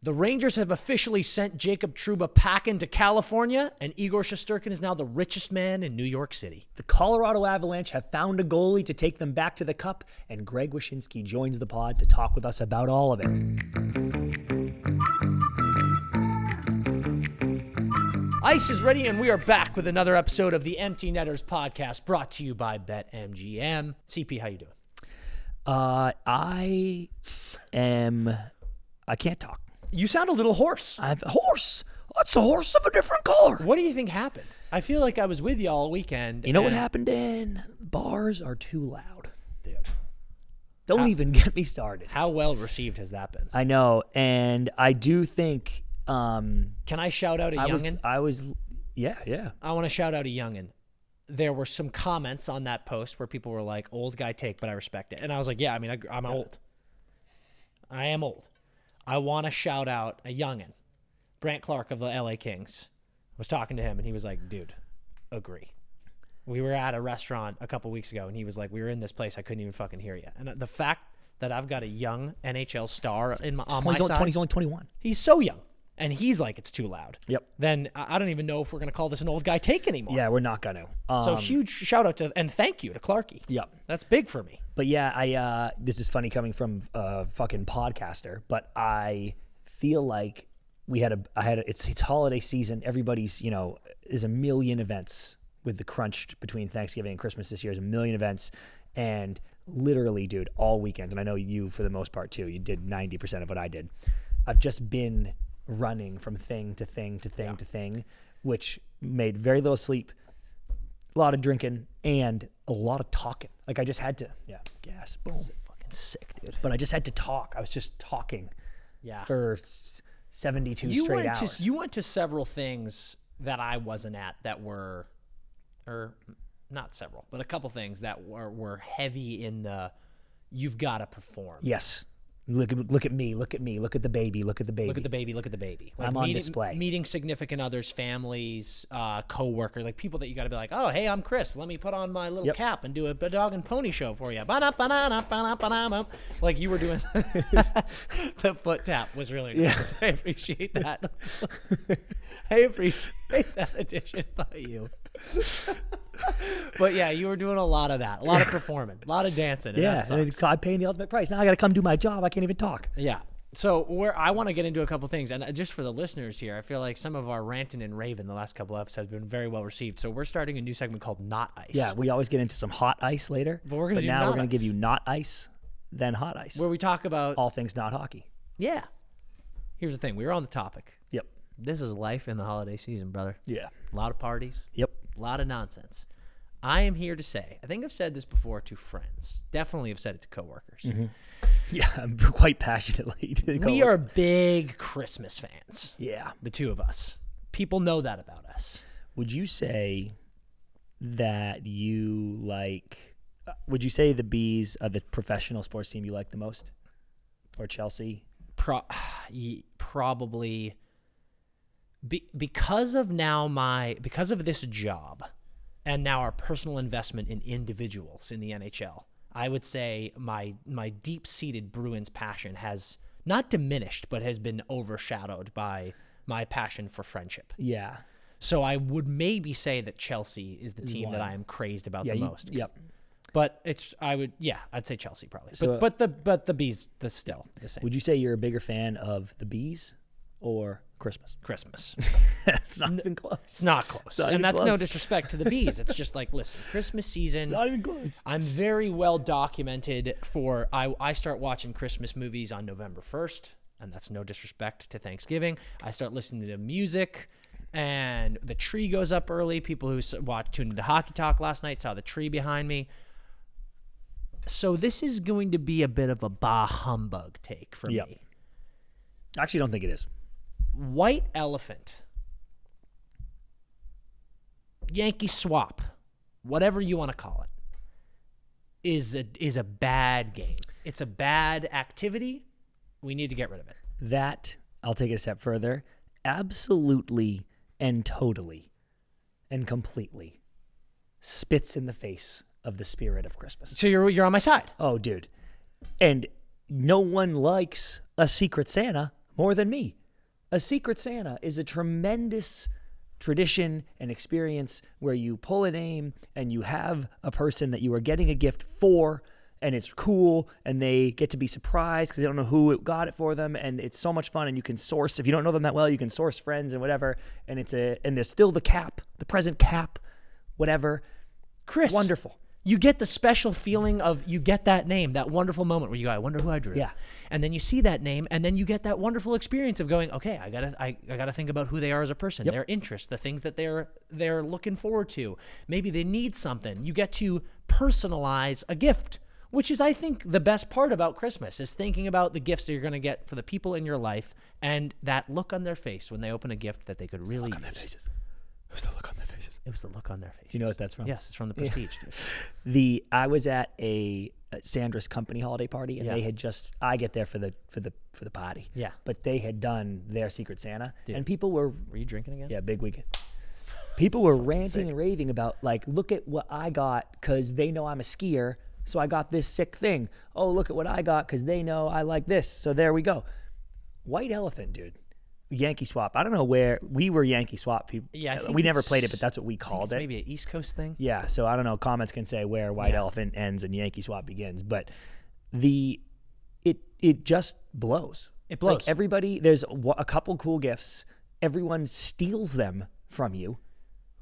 The Rangers have officially sent Jacob Trouba packing to California, and Igor Shesterkin is now the richest man in New York City. The Colorado Avalanche have found a goalie to take them back to the Cup, and Greg Wyshynski joins the pod to talk with us about all of it. Ice is ready, and we are back with another episode of the Empty Netters podcast, brought to you by BetMGM. CP, how you doing? I can't talk. You sound a little hoarse. I'm a horse. It's a horse of a different color. What do you think happened? I feel like I was with you all weekend. You know what happened, Dan? Bars are too loud. Dude. Don't even get me started. How well received has that been? I know, and I do think... Can I shout out a youngin'? Yeah. I want to shout out a youngin'. There were some comments on that post where people were like, old guy take, but I respect it. And I was like, yeah, I mean, I'm old. I am old. I want to shout out a youngin'. Brant Clark of the LA Kings. I was talking to him, and he was like, dude, agree. We were at a restaurant a couple weeks ago, and he was like, we were in this place, I couldn't even fucking hear you. And the fact that I've got a young NHL star on my side. He's only 21. He's so young. And he's like, it's too loud. Yep. Then I don't even know if we're going to call this an old guy take anymore. Yeah, we're not going to. So huge shout out to, and thank you to Clarky. Yep. That's big for me. But yeah, this is funny coming from a fucking podcaster, but I feel like it's holiday season. Everybody's, there's a million events with the crunch between Thanksgiving and Christmas this year. There's a million events. And literally, dude, all weekend, and I know you for the most part too, you did 90% of what I did. I've just been running from thing to thing to thing to thing, which made very little sleep, a lot of drinking, and a lot of talking. Like I just had to, gas, boom. Fucking sick, dude. But I just had to talk. I was just talking for 72 straight hours. You went to several things that I wasn't at that were, or not several, but a couple things that were heavy in the, you've got to perform. Yes. Look at me, look at me, look at the baby, look at the baby. Look at the baby, look at the baby. Like I'm on display. Meeting significant others, families, co-workers, like people that you got to be like, oh, hey, I'm Chris. Let me put on my little cap and do a dog and pony show for you. Like you were doing the foot tap was really nice. I appreciate that. I appreciate that addition by you. But yeah, you were doing a lot of that, a lot of performing, a lot of dancing. And I'm paying the ultimate price. Now I got to come do my job. I can't even talk. Yeah. So I want to get into a couple things, and just for the listeners here, I feel like some of our ranting and raving the last couple episodes have been very well received. So we're starting a new segment called Not Ice. Yeah, we always get into some hot ice later, but we're going to give you not ice, then hot ice, where we talk about all things not hockey. Yeah. Here's the thing: we were on the topic. Yep. This is life in the holiday season, brother. Yeah. A lot of parties. Yep. A lot of nonsense. I am here to say, I think I've said this before to friends. Definitely have said it to coworkers. Mm-hmm. Yeah, quite passionately. We are big Christmas fans. Yeah. The two of us. People know that about us. Would you say that you like, would you say the Bees are the professional sports team you like the most? Or Chelsea? Probably. Because of this job, and now our personal investment in individuals in the NHL, I would say my deep-seated Bruins passion has not diminished, but has been overshadowed by my passion for friendship. Yeah. So I would maybe say that Chelsea is the team that I am crazed about the most. Yep. But I'd say Chelsea probably. So, but the Bees, still the same. Would you say you're a bigger fan of the Bees or Christmas? It's not even close. It's not close. And that's no disrespect to the Bees. It's just like, listen, Christmas season. Not even close. I'm very well documented for, I start watching Christmas movies on November 1st, and that's no disrespect to Thanksgiving. I start listening to music, and the tree goes up early. People who tuned into Hockey Talk last night saw the tree behind me. So this is going to be a bit of a bah humbug take for me. I actually don't think it is. White elephant, Yankee swap, whatever you want to call it, is a bad game. It's a bad activity. We need to get rid of it. That, I'll take it a step further, absolutely and totally and completely spits in the face of the spirit of Christmas. So you're on my side. Oh, dude. And no one likes a Secret Santa more than me. A Secret Santa is a tremendous tradition and experience where you pull a name and you have a person that you are getting a gift for, and it's cool, and they get to be surprised because they don't know who got it for them, and it's so much fun. And you can source, if you don't know them that well, you can source friends and whatever. And and there's still the cap, the present cap, whatever. Chris, wonderful. You get the special feeling of, you get that name, that wonderful moment where you go, I wonder who I drew. Yeah. And then you see that name, and then you get that wonderful experience of going, okay, I gotta think about who they are as a person, their interests, the things that they're looking forward to. Maybe they need something. You get to personalize a gift, which is, I think, the best part about Christmas, is thinking about the gifts that you're going to get for the people in your life, and that look on their face when they open a gift that they could really use. Their faces. It was the look on their faces. It was the look on their faces. You know what that's from? Yes, it's from The Prestige. Dude. I was at Sandra's company holiday party, and they had I get there for the party. Yeah. But they had done their Secret Santa, Dude. and people were you drinking again? Yeah, big weekend. People were ranting and raving about, like, look at what I got because they know I'm a skier, so I got this sick thing. Oh, look at what I got because they know I like this. So there we go. White Elephant, dude. Yankee Swap. I don't know where we were. Yankee Swap people. Yeah, I think we never played it, but that's what we called it. Maybe an East Coast thing. Yeah, so I don't know. Comments can say where White Elephant ends and Yankee Swap begins, but it just blows. It blows. Like, everybody, there's a couple cool gifts. Everyone steals them from you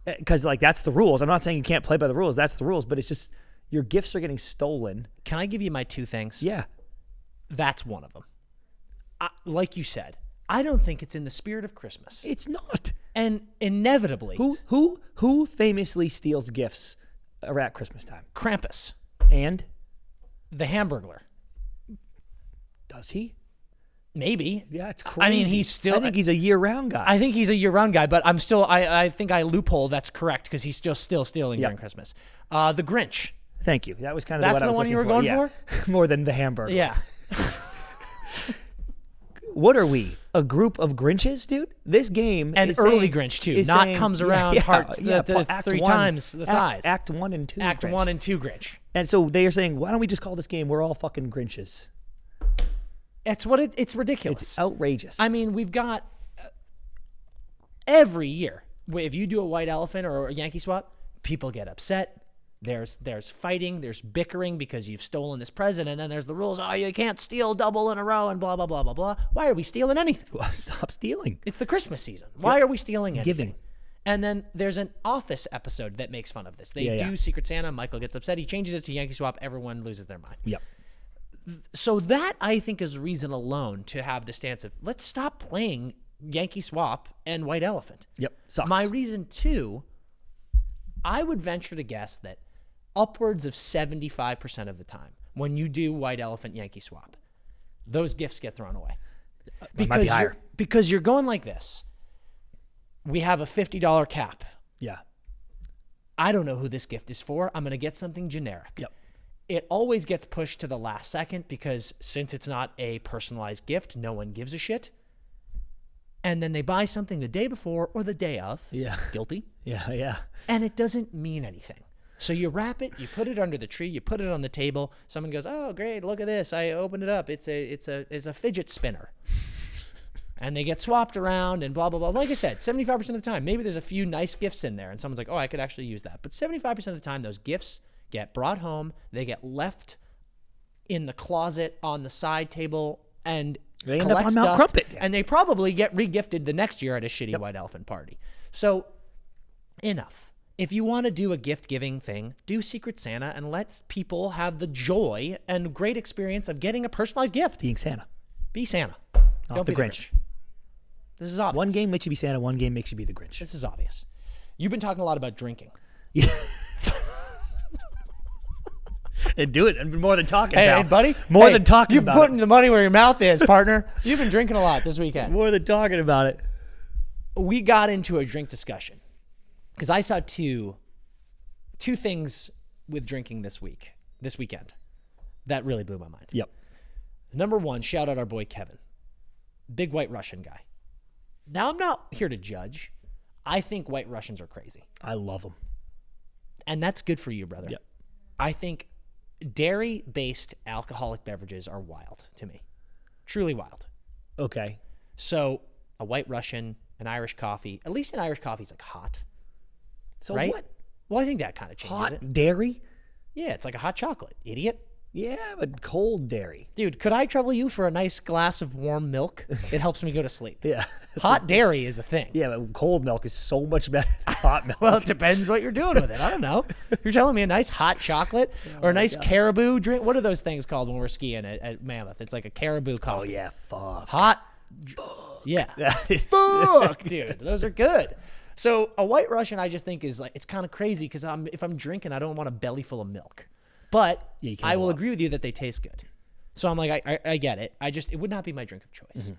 because, like, that's the rules. I'm not saying you can't play by the rules. That's the rules, but it's just your gifts are getting stolen. Can I give you my two things? Yeah, that's one of them. Like you said, I don't think it's in the spirit of Christmas. it's not. And inevitably, Who famously steals gifts at Christmas time? Krampus, And the Hamburglar. does he? Maybe. Yeah, it's crazy. I mean, he's still. I think he's a year-round guy. I think he's a year-round guy, but I'm still. I think I loophole. That's correct because he's still stealing during Christmas. The Grinch. Thank you. That was kind of That's what I the was one you were looking going for. More than the hamburger. Yeah. What are we? A group of Grinches, dude? This game And is early saying, Grinch too. is Not saying- comes around Act three one, times the size. Act 1 and 2. Act Grinch. 1 and 2 Grinch. And so they are saying, why don't we just call this game "We're All Fucking Grinches"? It's what it's ridiculous. It's outrageous. I mean, we've got every year, if you do a White Elephant or a Yankee Swap, people get upset. There's fighting, there's bickering because you've stolen this present, and then there's the rules. Oh, you can't steal double in a row, and blah blah blah blah blah. Why are we stealing anything? Stop stealing. It's the Christmas season. Why are we stealing anything? Giving. And then there's an Office episode that makes fun of this. They do yeah. Secret Santa. Michael gets upset. He changes it to Yankee Swap. Everyone loses their mind. Yep. So that, I think, is reason alone to have the stance of, let's stop playing Yankee Swap and White Elephant. Yep. Sucks. My reason, too, I would venture to guess that upwards of 75% of the time, when you do White Elephant Yankee Swap, those gifts get thrown away. Because you're going like this. We have a $50 cap. Yeah. I don't know who this gift is for. I'm going to get something generic. Yep. It always gets pushed to the last second because since it's not a personalized gift, no one gives a shit. And then they buy something the day before or the day of. Yeah. Guilty. Yeah. Yeah. And it doesn't mean anything. So you wrap it, you put it under the tree, you put it on the table. Someone goes, "Oh, great, look at this. I opened it up. It's a fidget spinner." And they get swapped around and blah, blah, blah. Like I said, 75% of the time, maybe there's a few nice gifts in there and someone's like, "Oh, I could actually use that." But 75% of the time, those gifts get brought home. They get left in the closet on the side table and they end up on collects Mount dust, Crumpet. and they probably get regifted the next year at a shitty White Elephant party. So enough. If you want to do a gift-giving thing, do Secret Santa and let people have the joy and great experience of getting a personalized gift. Being Santa. Be Santa. Not Don't the be Grinch. This is obvious. One game makes you be Santa, one game makes you be the Grinch. This is obvious. You've been talking a lot about drinking. Yeah. And do it. And more than talking Hey, about. buddy. More than talking about You're putting it. the money where your mouth is, partner. You've been drinking a lot this weekend. More than talking about it. We got into a drink discussion because I saw two things with drinking this weekend that really blew my mind. Yep. Number one, shout out our boy Kevin, big White Russian guy. Now, I'm not here to judge. I think White Russians are crazy. I love them. And that's good for you, brother. Yep. I think dairy-based alcoholic beverages are wild to me. Truly wild. Okay. So a White Russian, an Irish coffee. At least an Irish coffee is like hot. So right? what? Well, I think that kind of changes Hot it. dairy? Yeah, it's like a hot chocolate, idiot. Yeah, but cold dairy. Dude, could I trouble you for a nice glass of warm milk? It helps me go to sleep. Yeah. Hot dairy is a thing. Yeah, but cold milk is so much better than hot milk. Well, it depends what you're doing with it. I don't know. You're telling me a nice hot chocolate or a nice caribou drink? What are those things called when we're skiing at Mammoth? It's like a caribou Oh, coffee. yeah, fuck. Hot. Fuck. Yeah. Fuck, dude. Those are good. So a White Russian, I just think is like, it's kind of crazy because if I'm drinking, I don't want a belly full of milk. But Yeah, I will agree with you that they taste good. So I'm like, I get it. It would not be my drink of choice. Mm-hmm.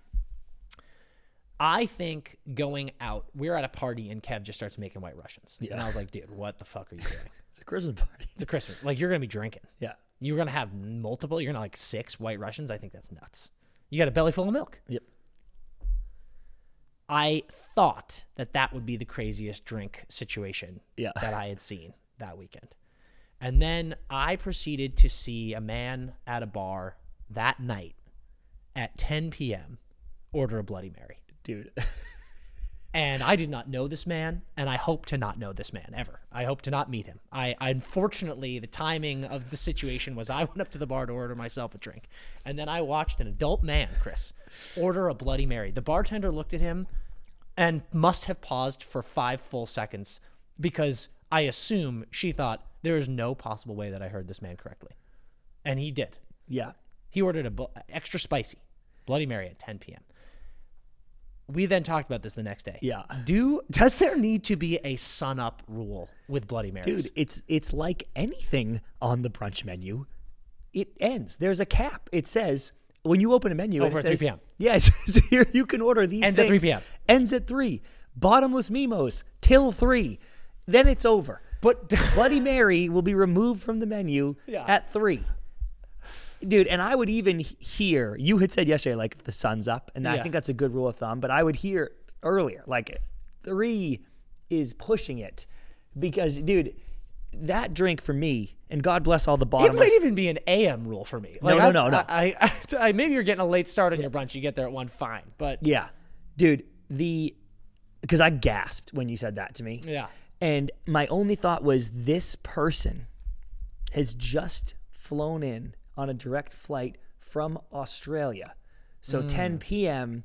I think going out, we're at a party and Kev just starts making White Russians. Yeah. And I was like, dude, what the fuck are you doing? It's a Christmas party. It's a Christmas. Like, you're going to be drinking. Yeah. You're going to have multiple. You're going to like 6 White Russians. I think that's nuts. You got a belly full of milk. Yep. I thought that would be the craziest drink situation that I had seen that weekend. And then I proceeded to see a man at a bar that night at 10 p.m. order a Bloody Mary. Dude. And I did not know this man, and I hope to not know this man ever. I hope to not meet him. Unfortunately, the timing of the situation was I went up to the bar to order myself a drink, and then I watched an adult man, Chris, order a Bloody Mary. The bartender looked at him and must have paused for 5 full seconds because I assume she thought, there is no possible way that I heard this man correctly. And he did. Yeah. He ordered a extra spicy Bloody Mary at 10 p.m. We then talked about this the next day. Yeah. Does there need to be a sun-up rule with Bloody Marys? Dude, it's like anything on the brunch menu. It ends. There's a cap. It says, when you open a menu, Over it at says, 3 p.m. Yeah, it says here you can order these Ends things. at 3 p.m. Ends at 3. Bottomless Mimos till 3. Then it's over. But Bloody Mary will be removed from the menu at 3. Dude, and I would even hear, you had said yesterday, like, the sun's up, and I think that's a good rule of thumb, but I would hear earlier, like, 3 is pushing it. Because, dude, that drink for me, and God bless all the bottomless. It might even be an AM rule for me. Like, No. I maybe you're getting a late start on your brunch. You get there at 1, fine. But yeah. Dude, because I gasped when you said that to me. Yeah. And my only thought was, this person has just flown in on a direct flight from Australia. So 10 p.m.,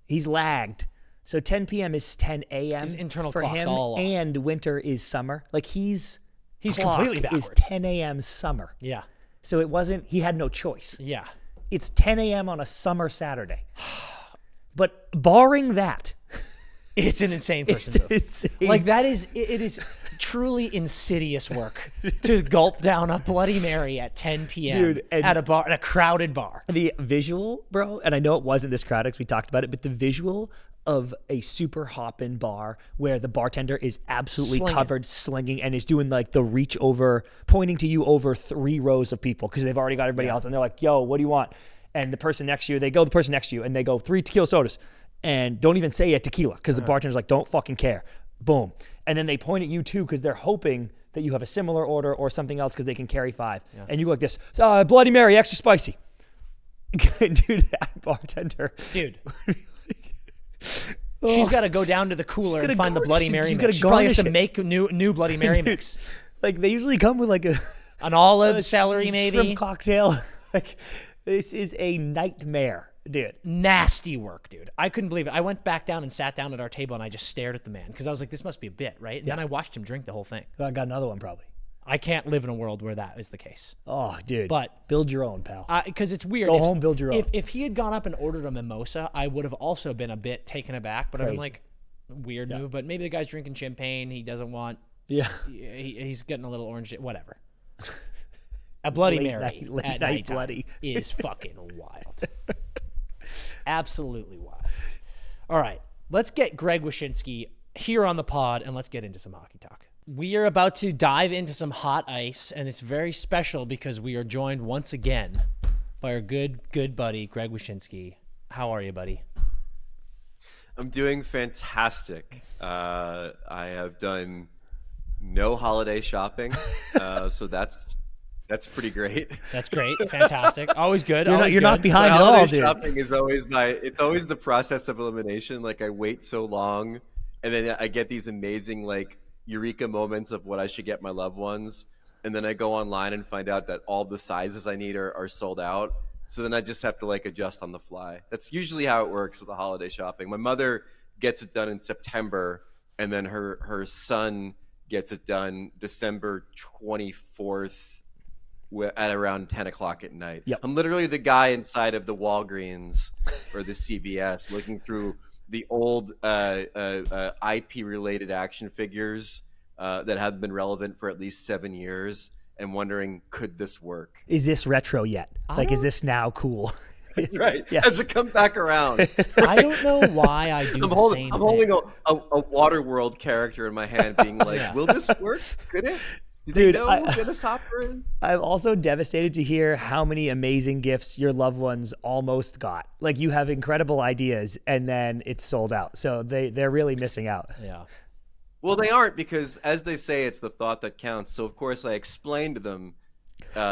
he's lagged. So 10 p.m. is 10 a.m. His internal for clock's him, all off. and winter is summer. Like, he's completely backwards. is 10 a.m. summer. Yeah. So it wasn't, he had no choice. Yeah. It's 10 a.m. on a summer Saturday. But barring that, It's an insane person move. insane. Like, that is, it is truly insidious work to gulp down a Bloody Mary at 10 p.m. Dude, and at a crowded bar. The visual, bro, and I know it wasn't this crowded because we talked about it, but the visual of a super hoppin' bar where the bartender is absolutely covered, slinging, and is doing like the reach over, pointing to you over 3 rows of people because they've already got everybody else, and they're like, yo, what do you want? And the person next to you, the person next to you, and they go 3 tequila sodas. And don't even say a tequila because the bartender's like, don't fucking care. Boom. And then they point at you too because they're hoping that you have a similar order or something else because they can carry 5. Yeah. And you go like this, Bloody Mary, extra spicy. Dude, that bartender. Dude. She's got to go down to the cooler and find the Bloody Mary mix. She probably has to make new Bloody Mary mix. Like, they usually come with like an olive, celery maybe. Shrimp cocktail. Like, this is a nightmare. Dude. Nasty work, dude. I couldn't believe it. I went back down and sat down at our table and I just stared at the man because I was like, this must be a bit, right? And then I watched him drink the whole thing. I got another one probably. I can't live in a world where that is the case. Oh, dude. But build your own, pal. Because it's weird. Go home, build your own. If he had gone up and ordered a mimosa, I would have also been a bit taken aback. But I'm like, weird move. But maybe the guy's drinking champagne. He doesn't want. Yeah. He's getting a little orange. Whatever. A Bloody Mary at night bloody is fucking wild. Absolutely wild. All right, let's get Greg Wyshynski here on the pod, and let's get into some hockey talk. We are about to dive into some hot ice, and it's very special because we are joined once again by our good buddy, Greg Wyshynski. How are you, buddy? I'm doing fantastic. I have done no holiday shopping, so that's That's pretty great. That's great. Fantastic. Always good. You're not good. behind My at all, holiday dude. shopping is always it's always the process of elimination. Like I wait so long, and then I get these amazing like eureka moments of what I should get my loved ones, and then I go online and find out that all the sizes I need are sold out. So then I just have to like adjust on the fly. That's usually how it works with the holiday shopping. My mother gets it done in September, and then her son gets it done December 24th. At around 10 o'clock at night. Yep. I'm literally the guy inside of the Walgreens or the CVS looking through the old IP-related action figures that have been relevant for at least 7 years and wondering, could this work? Is this retro yet? Like, is this now cool? Right. Yeah. Has it come back around? I don't know why I do I'm the holding, same I'm thing. holding a Waterworld character in my hand being like, Yeah. will this work? Could it? Did Dude, they know who Dennis Hopper is? I'm also devastated to hear how many amazing gifts your loved ones almost got. Like, you have incredible ideas, and then it's sold out. So they're really missing out. Yeah. Well, they aren't, because as they say, it's the thought that counts. So of course I explained to them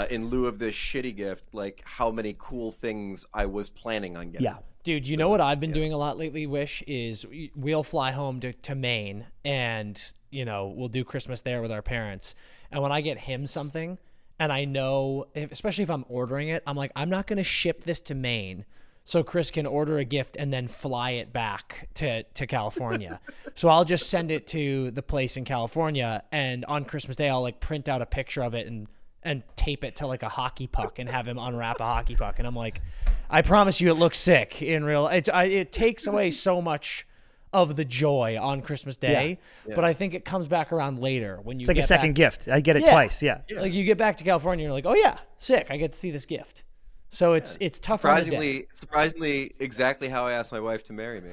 in lieu of this shitty gift, like how many cool things I was planning on getting. Yeah. Dude, you know what I've been doing a lot lately, Wish, is we'll fly home to Maine and, we'll do Christmas there with our parents. And when I get him something and I know, especially if I'm ordering it, I'm like, I'm not going to ship this to Maine so Chris can order a gift and then fly it back to California. So I'll just send it to the place in California, and on Christmas Day, I'll like print out a picture of it and tape it to like a hockey puck and have him unwrap a hockey puck. And I'm like, I promise you it looks sick in real. It takes away so much of the joy on Christmas Day, but I think it comes back around later when you It's like get a second back. gift. I get it twice. Yeah. Like you get back to California and you're like, oh yeah, sick. I get to see this gift. So it's tougher on the day. Surprisingly, exactly how I asked my wife to marry me.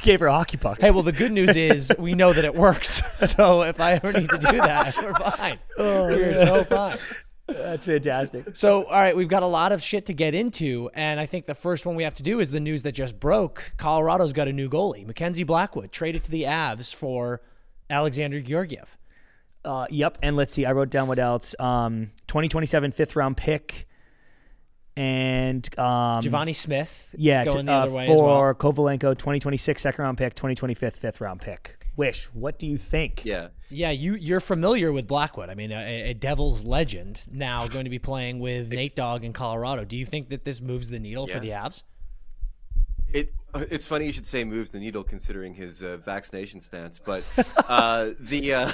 Gave her a hockey puck. Hey, well, the good news is we know that it works. So if I ever need to do that, we're fine. We're so fine. That's fantastic. So, all right, we've got a lot of shit to get into, and I think the first one we have to do is the news that just broke. Colorado's got a new goalie. Mackenzie Blackwood traded to the Avs for Alexander Georgiev. Yep. And let's see. I wrote down what else. 2027 5th-round pick. And Giovanni Smith going the other way for as well. Kovalenko, 2026 second-round pick, 2025 5th-round pick. Wish, what do you think? Yeah. Yeah, you're familiar with Blackwood. I mean, a Devils legend now going to be playing with Nate Dogg in Colorado. Do you think that this moves the needle for the Avs? It's funny you should say moves the needle considering his vaccination stance, but the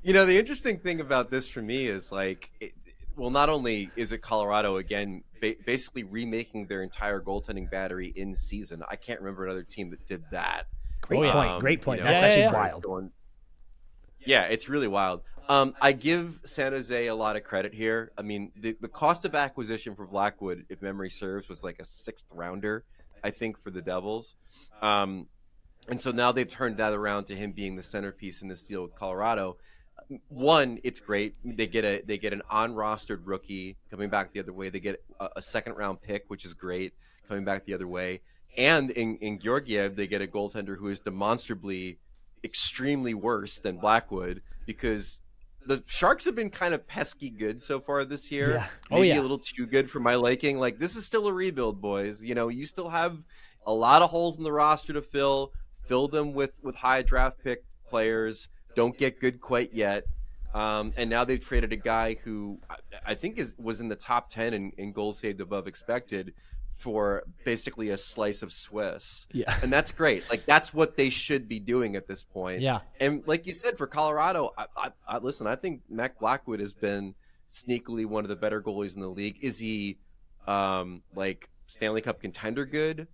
interesting thing about this for me is like, not only is it Colorado again basically remaking their entire goaltending battery in season. I can't remember another team that did that. Great point. Great point. That's Yeah, actually yeah. wild. Yeah, it's really wild. I give San Jose a lot of credit here. I mean, the cost of acquisition for Blackwood, if memory serves, was like a 6th rounder, I think, for the Devils. And so now they've turned that around to him being the centerpiece in this deal with Colorado. One, it's great. They get an on-rostered rookie coming back the other way. They get a second-round pick, which is great, coming back the other way. And in Georgiev, they get a goaltender who is demonstrably extremely worse than Blackwood, because the Sharks have been kind of pesky good so far this year. Yeah. Maybe a little too good for my liking. Like, this is still a rebuild, boys. You still have a lot of holes in the roster to fill. Fill them with high draft pick players. Don't get good quite yet. And now they've traded a guy who I think was in the top 10 in goals saved above expected for basically a slice of Swiss. Yeah. And that's great. Like, that's what they should be doing at this point. Yeah. And like you said, for Colorado, I listen, I think Mac Blackwood has been sneakily one of the better goalies in the league. Is he like Stanley Cup contender good?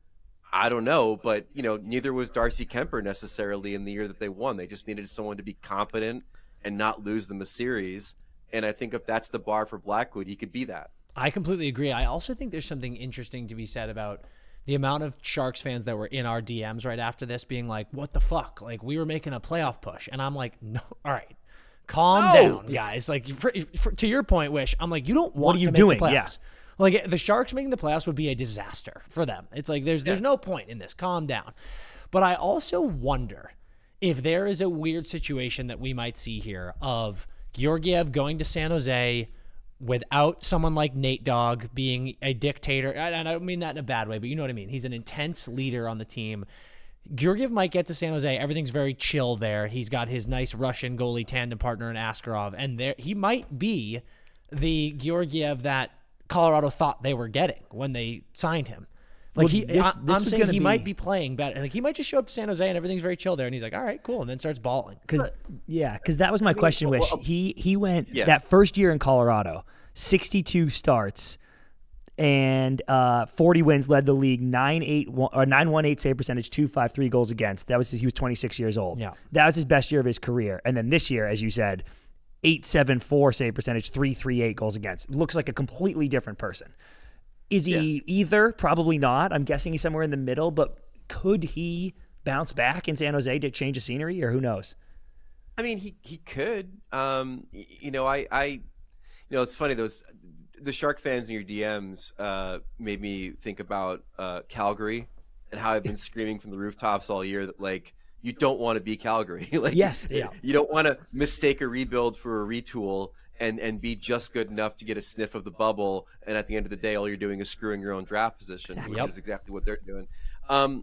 I don't know, but neither was Darcy Kemper necessarily in the year that they won. They just needed someone to be competent and not lose them a series. And I think if that's the bar for Blackwood, he could be that. I completely agree. I also think there's something interesting to be said about the amount of Sharks fans that were in our DMs right after this being like, what the fuck? Like, we were making a playoff push. And I'm like, no, all right, calm down, guys. Like, to your point, Wish, I'm like, you don't want to make the playoffs. Yeah. Like, the Sharks making the playoffs would be a disaster for them. It's like, there's no point in this. Calm down. But I also wonder if there is a weird situation that we might see here of Georgiev going to San Jose without someone like Nate Dogg being a dictator, and I don't mean that in a bad way, but you know what I mean. He's an intense leader on the team. Georgiev might get to San Jose. Everything's very chill there. He's got his nice Russian goalie tandem partner in Askarov, and there he might be the Georgiev that Colorado thought they were getting when they signed him. Like I'm saying he might be playing better. Like he might just show up to San Jose and everything's very chill there, and he's like, all right, cool, and then starts balling. Because that was my question. Wish he went that first year in Colorado, 62 starts and 40 wins, led the league, 918 save percentage, 253 goals against. He was 26 years old. Yeah, that was his best year of his career. And then this year, as you said, 874 save percentage, 338 goals against. Looks like a completely different person. Is he either? Probably not. I'm guessing he's somewhere in the middle, but could he bounce back in San Jose to change the scenery, or who knows? I mean, he could. It's funny, the Shark fans in your DMs made me think about Calgary and how I've been screaming from the rooftops all year that, like, you don't want to be Calgary. Like, yes, you don't want to mistake a rebuild for a retool and be just good enough to get a sniff of the bubble, and at the end of the day, all you're doing is screwing your own draft position, which is exactly what they're doing. I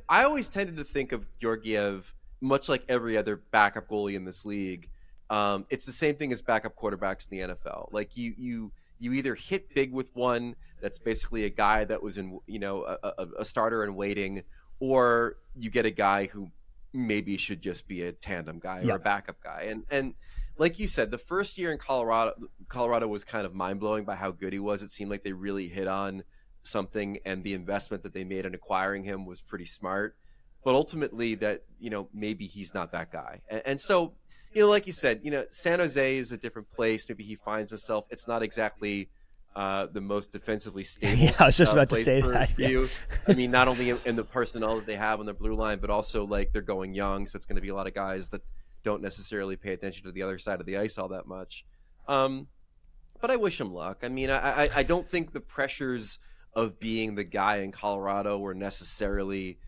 always tended to think of Georgiev much like every other backup goalie in this league. It's the same thing as backup quarterbacks in the NFL. Like you either hit big with one that's basically a guy that was in a starter in waiting, or you get a guy who maybe should just be a tandem guy or a backup guy. And like you said, the first year in Colorado was kind of mind-blowing by how good he was. It seemed like they really hit on something, and the investment that they made in acquiring him was pretty smart. But ultimately that, maybe he's not that guy. And so, like you said, San Jose is a different place. Maybe he finds himself. It's not exactly the most defensively stable. Yeah, I was just about to say that. Yeah. I mean, not only in the personnel that they have on their blue line, but also like they're going young. So it's going to be a lot of guys that don't necessarily pay attention to the other side of the ice all that much. But I wish him luck. I mean, I don't think the pressures of being the guy in Colorado were necessarily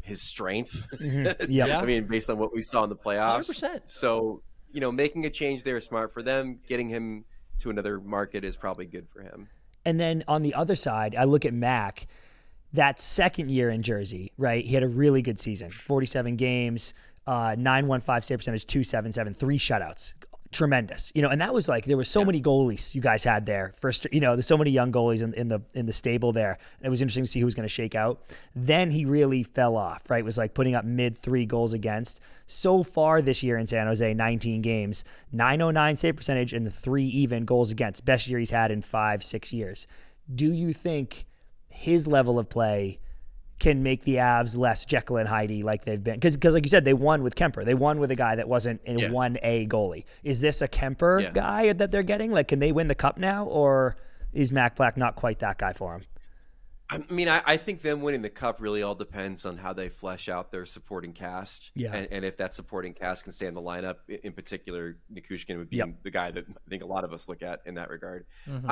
his strength. Mm-hmm. Yeah. I mean, based on what we saw in the playoffs. 100%. So, making a change there is smart for them. Getting him to another market is probably good for him. And then on the other side, I look at Mac, that second year in Jersey, right? He had a really good season, 47 games, 915 save percentage, 277, 3 shutouts. Tremendous, and that was like, there were so many goalies you guys had there. First, there's so many young goalies in the stable there. And it was interesting to see who was going to shake out. Then he really fell off, right? It was like putting up mid 3 goals against. So far this year in San Jose, 19 games, 909 save percentage and 3 even goals against. Best year he's had in 5-6 years. Do you think his level of play can make the Avs less Jekyll and Hyde like they've been? Because like you said, they won with Kemper. They won with a guy that wasn't a 1A goalie. Is this a Kemper guy that they're getting? Like, can they win the cup now, or is Mac Black not quite that guy for him? I mean, I think them winning the cup really all depends on how they flesh out their supporting cast. Yeah. And if that supporting cast can stay in the lineup, in particular, Nikushkin would be the guy that I think a lot of us look at in that regard. Mm-hmm.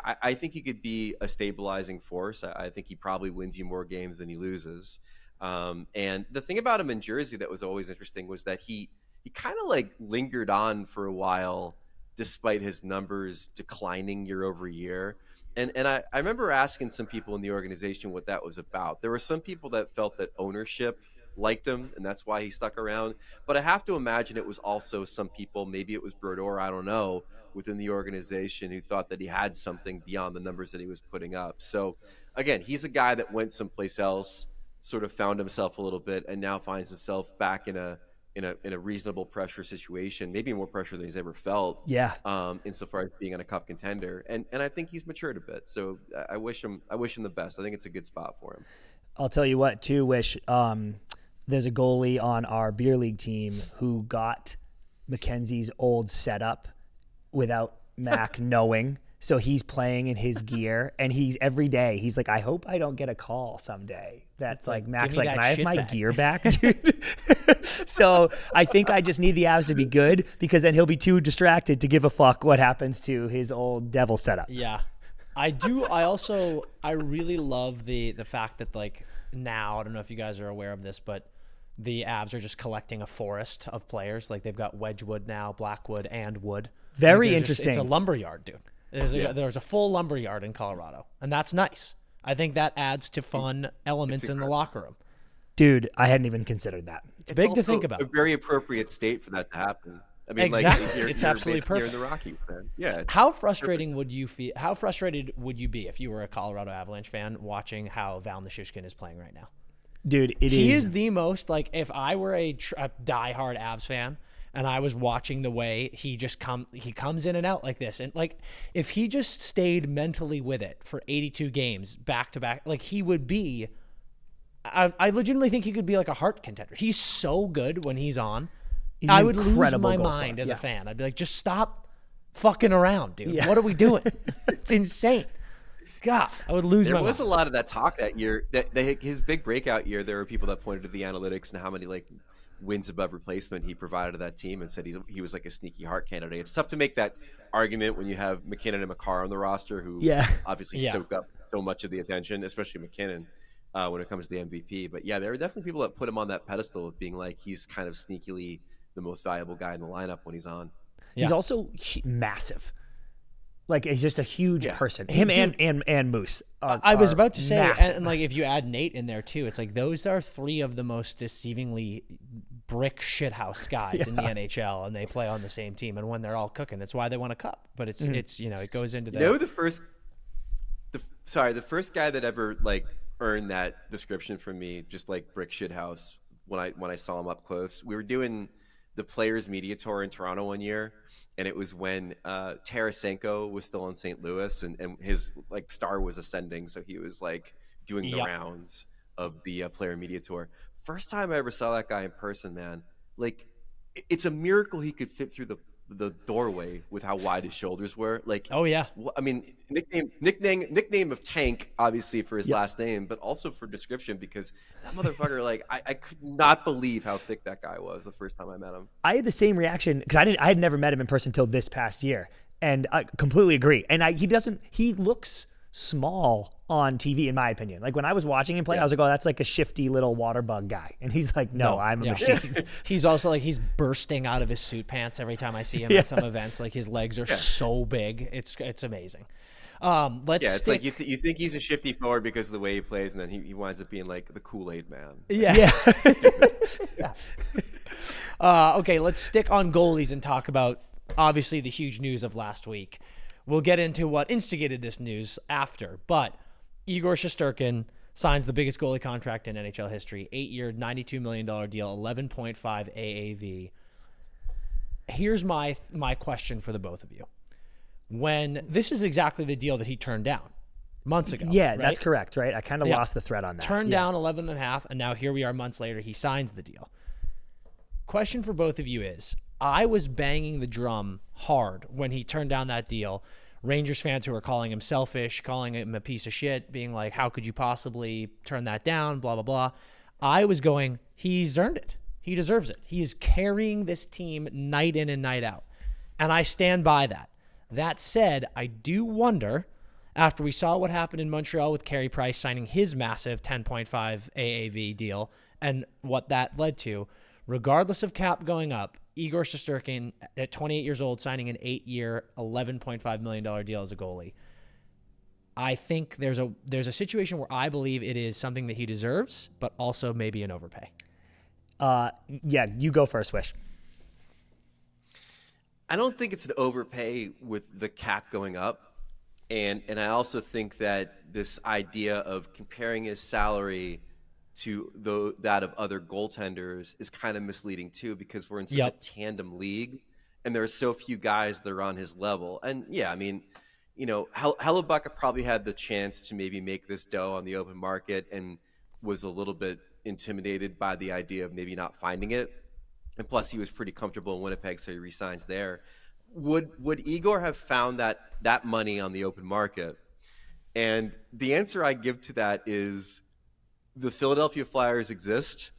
I think he could be a stabilizing force. I think he probably wins you more games than he loses. And the thing about him in Jersey that was always interesting was that he kind of like lingered on for a while despite his numbers declining year over year. And I remember asking some people in the organization what that was about. There were some people that felt that ownership liked him, and that's why he stuck around. But I have to imagine it was also some people, maybe it was Brodeur, I don't know, within the organization who thought that he had something beyond the numbers that he was putting up. So, again, he's a guy that went someplace else, sort of found himself a little bit, and now finds himself back in a reasonable pressure situation, maybe more pressure than he's ever felt. Yeah. Insofar as being on a cup contender, and I think he's matured a bit. So I wish him the best. I think it's a good spot for him. I'll tell you what, too, Wish. There's a goalie on our beer league team who got Mackenzie's old setup without Mac knowing. So he's playing in his gear, and every day he's like, I hope I don't get a call someday. That's like Mac's like, can I have my gear back, dude? So I think I just need the Avs to be good, because then he'll be too distracted to give a fuck what happens to his old devil setup. Yeah, I do. I really love the fact that, like, now, I don't know if you guys are aware of this, but the Avs are just collecting a forest of players. Like they've got Wedgwood now, Blackwood, and Wood. Very Like, interesting. It's a lumberyard, dude. There's a full lumberyard in Colorado, and that's nice. I think that adds to fun elements in the locker room. Dude, I hadn't even considered that. It's big to think about. A very appropriate state for that to happen. I mean, Exactly. like It's absolutely perfect. You're in the Rockies, man. Yeah. How frustrating would you feel? How frustrated would you be if you were a Colorado Avalanche fan watching how Val Nichushkin is playing right now? Dude, He is the most, like, if I were a diehard Avs fan and I was watching the way he comes in and out like this, and like if he just stayed mentally with it for 82 games back to back, like he would be. I legitimately think he could be like a Hart contender. He's so good when he's on. I would lose my mind as a fan. I'd be like, just stop fucking around, dude. Yeah. What are we doing? It's insane. God, I would lose my mind. There was a lot of that talk that year. His big breakout year, there were people that pointed to the analytics and how many like wins above replacement he provided to that team and said he was like a sneaky Hart candidate. It's tough to make that argument when you have McKinnon and Makar on the roster who obviously soak up so much of the attention, especially McKinnon. When it comes to the MVP. But yeah, there are definitely people that put him on that pedestal of being like he's kind of sneakily the most valuable guy in the lineup when he's on. He's also massive. Like he's just a huge person. Him and Moose. I was about to say, and like if you add Nate in there too, it's like those are three of the most deceivingly brick shithouse guys in the NHL, and they play on the same team. And when they're all cooking, that's why they won a cup. But it's it goes into the the first guy that ever like earned that description from me, just like brick shit house, when I saw him up close. We were doing the Players Media Tour in Toronto one year, and it was when Tarasenko was still in St. Louis, and his like star was ascending, so he was like doing the rounds of the Player Media Tour. First time I ever saw that guy in person, man. Like, it's a miracle he could fit through the doorway with how wide his shoulders were. Like, oh yeah, I mean, nickname of Tank, obviously for his last name, but also for description, because that motherfucker, like, I could not believe how thick that guy was the first time I met him. I had the same reaction because I had never met him in person until this past year, and I completely agree. And he looks small on TV, in my opinion. Like when I was watching him play, I was like, oh, that's like a shifty little water bug guy. And he's like, no, I'm a machine. He's also like, he's bursting out of his suit pants every time I see him at some events. Like his legs are so big. It's amazing. It's like you think he's a shifty forward because of the way he plays, and then he winds up being like the Kool-Aid man. Okay, let's stick on goalies and talk about obviously the huge news of last week. We'll get into what instigated this news after, but Igor Shesterkin signs the biggest goalie contract in NHL history, 8-year, $92 million deal, 11.5 AAV. Here's my question for the both of you. When this is exactly the deal that he turned down months ago. Yeah, right? That's correct, right? I kind of lost the thread on that. Turned down 11.5, and now here we are months later, he signs the deal. Question for both of you is, I was banging the drum hard when he turned down that deal. Rangers fans who were calling him selfish, calling him a piece of shit, being like, how could you possibly turn that down, blah, blah, blah. I was going, he's earned it. He deserves it. He is carrying this team night in and night out. And I stand by that. That said, I do wonder, after we saw what happened in Montreal with Carey Price signing his massive 10.5 AAV deal and what that led to, regardless of cap going up, Igor Shesterkin, at 28 years old, signing an 8-year, $11.5 million deal as a goalie. I think there's a situation where I believe it is something that he deserves, but also maybe an overpay. Yeah, you go first, Wish. I don't think it's an overpay with the cap going up. And I also think that this idea of comparing his salary to that of other goaltenders is kind of misleading too, because we're in such a tandem league and there are so few guys that are on his level. And yeah, I mean, Hellebuck probably had the chance to maybe make this dough on the open market and was a little bit intimidated by the idea of maybe not finding it. And plus he was pretty comfortable in Winnipeg, so he resigns there. Would Igor have found that money on the open market? And the answer I give to that is, the Philadelphia Flyers exist,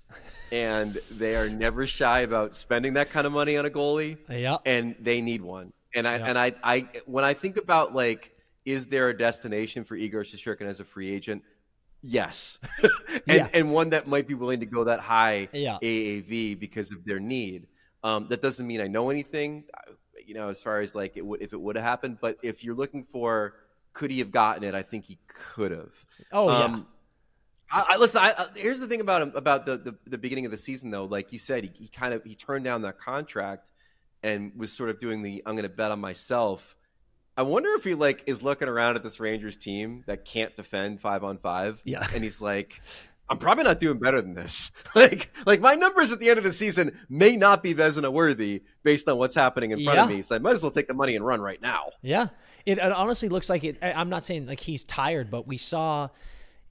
and they are never shy about spending that kind of money on a goalie, and they need one. And I when I think about, like, is there a destination for Igor Shesterkin as a free agent? Yes. Yeah. And one that might be willing to go that high Yeah. AAV because of their need. That doesn't mean I know anything, as far as like if it would have happened. But if you're looking for could he have gotten it, I think he could have. Oh, yeah. Listen. Here's the thing about him, about the beginning of the season, though. Like you said, he turned down that contract and was sort of doing the I'm going to bet on myself. I wonder if he is looking around at this Rangers team that can't defend 5-on-5. Yeah. And he's like, I'm probably not doing better than this. like my numbers at the end of the season may not be Vezina worthy based on what's happening in front of me. So I might as well take the money and run right now. Yeah. It honestly looks like it. I'm not saying like he's tired, but we saw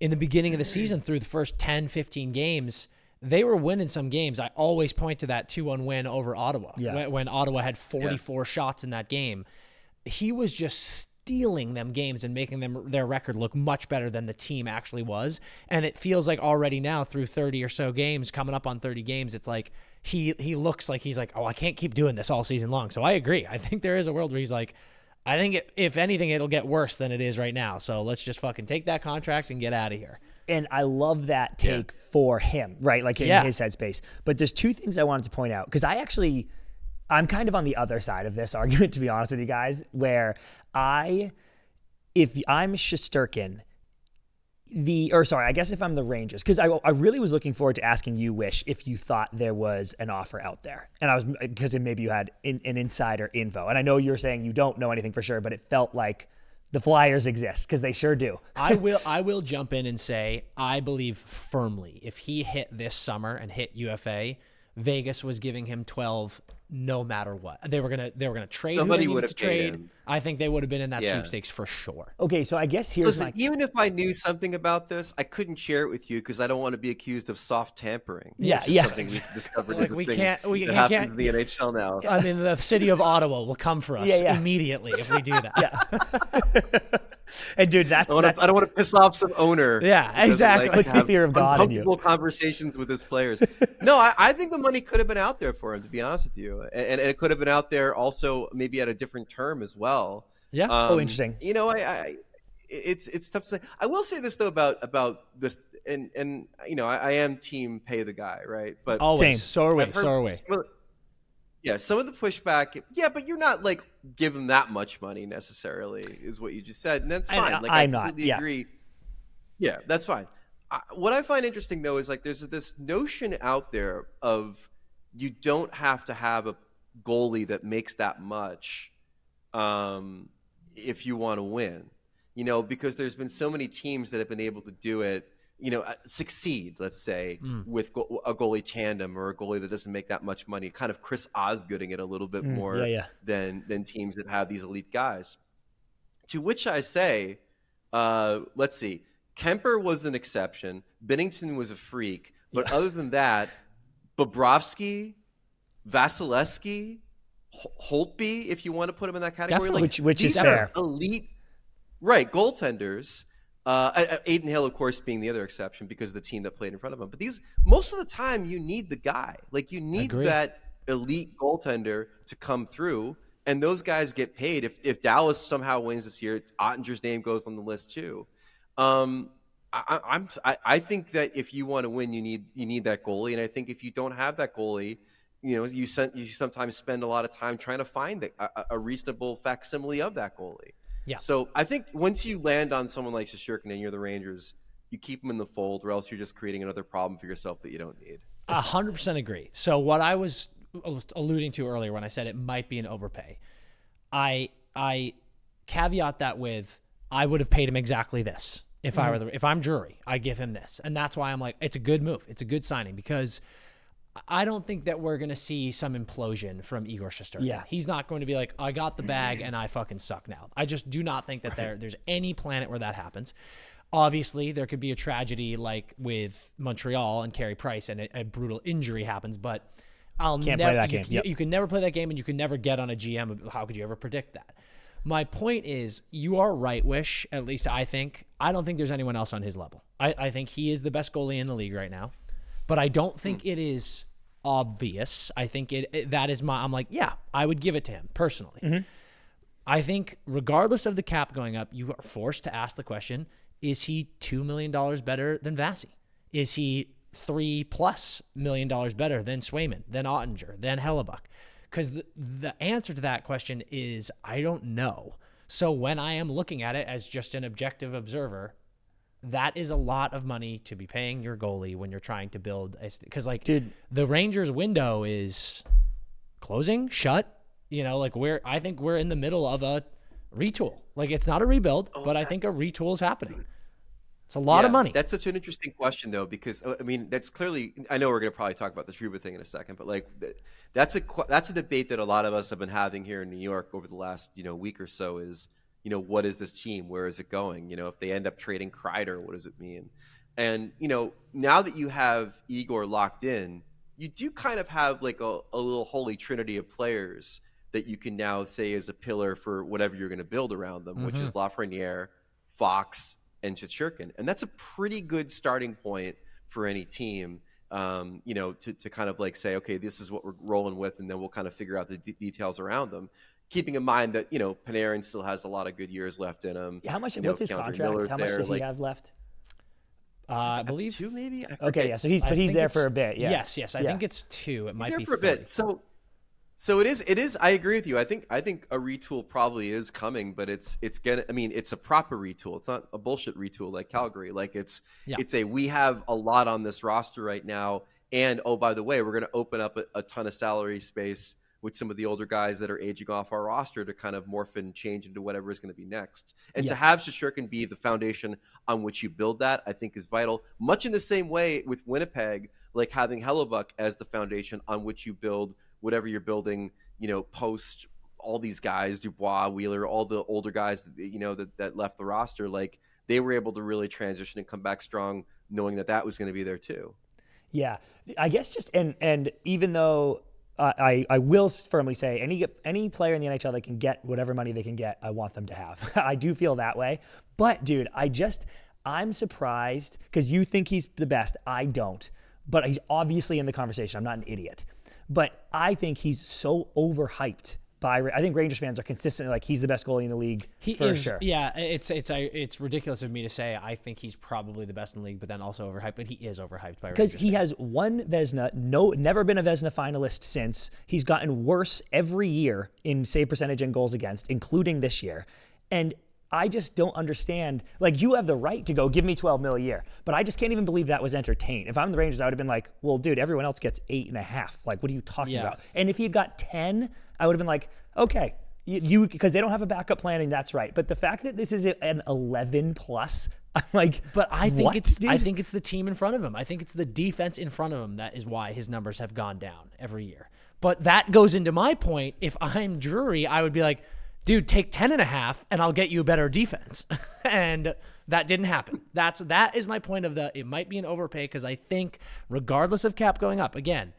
in the beginning of the season through the first 10, 15 games, they were winning some games. I always point to that 2-1 win over Ottawa. Yeah. When Ottawa had 44 shots in that game. He was just stealing them games and making their record look much better than the team actually was. And it feels like already now through 30 or so games, coming up on 30 games, it's like he looks like he's like, oh, I can't keep doing this all season long. So I agree. I think there is a world where he's like, I think if anything, it'll get worse than it is right now. So let's just fucking take that contract and get out of here. And I love that take for him, right? Like in his headspace. But there's two things I wanted to point out because I'm kind of on the other side of this argument, to be honest with you guys, where if I'm Shesterkin, I guess if I'm the Rangers, because I really was looking forward to asking you, Wish, if you thought there was an offer out there. And because maybe you had an insider info. And I know you're saying you don't know anything for sure, but it felt like the Flyers exist because they sure do. I will jump in and say, I believe firmly if he hit this summer and hit UFA, Vegas was giving him 12 no matter what. They were gonna trade. Somebody would have have trade. him. I think they would have been in that sweepstakes for sure. Okay, so I guess here's Listen, even if I knew something about this, I couldn't share it with you because I don't want to be accused of soft tampering. Yeah. Something we've discovered. Like we can't happens in the NHL now. I mean, the city of Ottawa will come for us immediately if we do that. Yeah. And dude, I don't want to piss off some owner. Yeah, exactly. What's the fear of God in you? Uncomfortable conversations with his players. No, I think the money could have been out there for him, to be honest with you, and it could have been out there also maybe at a different term as well. Yeah. Interesting. It's tough to say. I will say this though about this, and I am team pay the guy, right? But always. So are we. Yeah, some of the pushback. Yeah, but you're not like giving that much money necessarily, is what you just said, and that's fine. I completely agree. Yeah, that's fine. What I find interesting though is like there's this notion out there of you don't have to have a goalie that makes that much if you want to win, because there's been so many teams that have been able to do it, succeed, let's say, with a goalie tandem or a goalie that doesn't make that much money, kind of Chris Osgooding it a little bit more than teams that have these elite guys. To which I say, let's see, Kemper was an exception. Bennington was a freak. But other than that, Bobrovsky, Vasilevsky, Holtby, if you want to put him in that category, which is fair. Elite, right? Goaltenders. Aiden Hill, of course, being the other exception because of the team that played in front of him. But most of the time, you need the guy. Like you need that elite goaltender to come through, and those guys get paid. If Dallas somehow wins this year, Ottinger's name goes on the list too. I think that if you want to win, you need that goalie, and I think if you don't have that goalie, you sometimes spend a lot of time trying to find a reasonable facsimile of that goalie. Yeah. So I think once you land on someone like Shesterkin and you're the Rangers, you keep them in the fold, or else you're just creating another problem for yourself that you don't need. 100% agree. So what I was alluding to earlier when I said it might be an overpay, I caveat that with I would have paid him exactly this if I'm Drury. I give him this, and that's why I'm like it's a good move. It's a good signing because I don't think that we're going to see some implosion from Igor Shesterkin. Yeah. He's not going to be like, I got the bag and I fucking suck now. I just do not think that there's any planet where that happens. Obviously, there could be a tragedy like with Montreal and Carey Price and a brutal injury happens, but Can't play that game. You can never play that game and you can never get on a GM. How could you ever predict that? My point is, you are right, Wish, at least I think. I don't think there's anyone else on his level. I think he is the best goalie in the league right now. But I don't think it is obvious. I think I'm like, yeah, I would give it to him personally. I think regardless of the cap going up, you are forced to ask the question, Is he $2 million better than Vasi? Is he $3+ million better than Swayman, than Ottinger, than Hellebuck? Because the answer to that question is I don't know. So when I am looking at it as just an objective observer, that is a lot of money to be paying your goalie when you're trying to build. Because, like, dude, the Rangers' window is closing, shut. You know, like, I think we're in the middle of a retool. Like, it's not a rebuild, but I think a retool is happening. It's a lot of money. That's such an interesting question, though, because I mean, that's clearly. I know we're going to probably talk about the Trouba thing in a second, but like, that's a debate that a lot of us have been having here in New York over the last week or so. Is what is this team? Where is it going? If they end up trading Kreider, what does it mean? And now that you have Igor locked in, you do kind of have like a little holy trinity of players that you can now say is a pillar for whatever you're going to build around them, which is Lafreniere, Fox, and Shesterkin. And that's a pretty good starting point for any team, to kind of like say, okay, this is what we're rolling with, and then we'll kind of figure out the details around them. Keeping in mind that, Panarin still has a lot of good years left in him. How much? What's his contract? How much does he have left? I believe 2, maybe. Okay, yeah. So he's there for a bit. Yeah. Yes. I think it's 2. It might be for a bit. So it is. I agree with you. I think a retool probably is coming, but it's gonna. I mean, it's a proper retool. It's not a bullshit retool like Calgary. Like it's we have a lot on this roster right now, and oh, by the way, we're gonna open up a ton of salary space with some of the older guys that are aging off our roster to kind of morph and change into whatever is going to be next. And to have Shesterkin be the foundation on which you build that, I think is vital. Much in the same way with Winnipeg, like having Hellebuck as the foundation on which you build whatever you're building, post all these guys, Dubois, Wheeler, all the older guys that left the roster, like they were able to really transition and come back strong, knowing that was going to be there too. Yeah, I guess just and even though I will firmly say any player in the NHL that can get whatever money they can get, I want them to have. I do feel that way, but dude, I'm surprised because you think he's the best. I don't, but he's obviously in the conversation. I'm not an idiot. But I think he's so overhyped I think Rangers fans are consistently like he's the best goalie in the league for sure. Yeah, it's ridiculous of me to say I think he's probably the best in the league, but then also overhyped. But he is overhyped by because he has won Vezina, never been a Vezina finalist since. He's gotten worse every year in save percentage and goals against, including this year. And I just don't understand. Like, you have the right to go, give me $12 million a year. But I just can't even believe that was entertained. If I'm the Rangers, I would have been like, well, dude, everyone else gets 8.5. Like, what are you talking about? And if he had got 10, I would have been like, okay, you because they don't have a backup plan, and that's right. But the fact that this is an 11+, I'm like, but I think it's the team in front of him. I think it's the defense in front of him that is why his numbers have gone down every year. But that goes into my point. If I'm Drury, I would be like, dude, take 10.5 and I'll get you a better defense. And that didn't happen. That is my point of it might be an overpay because I think regardless of cap going up, again,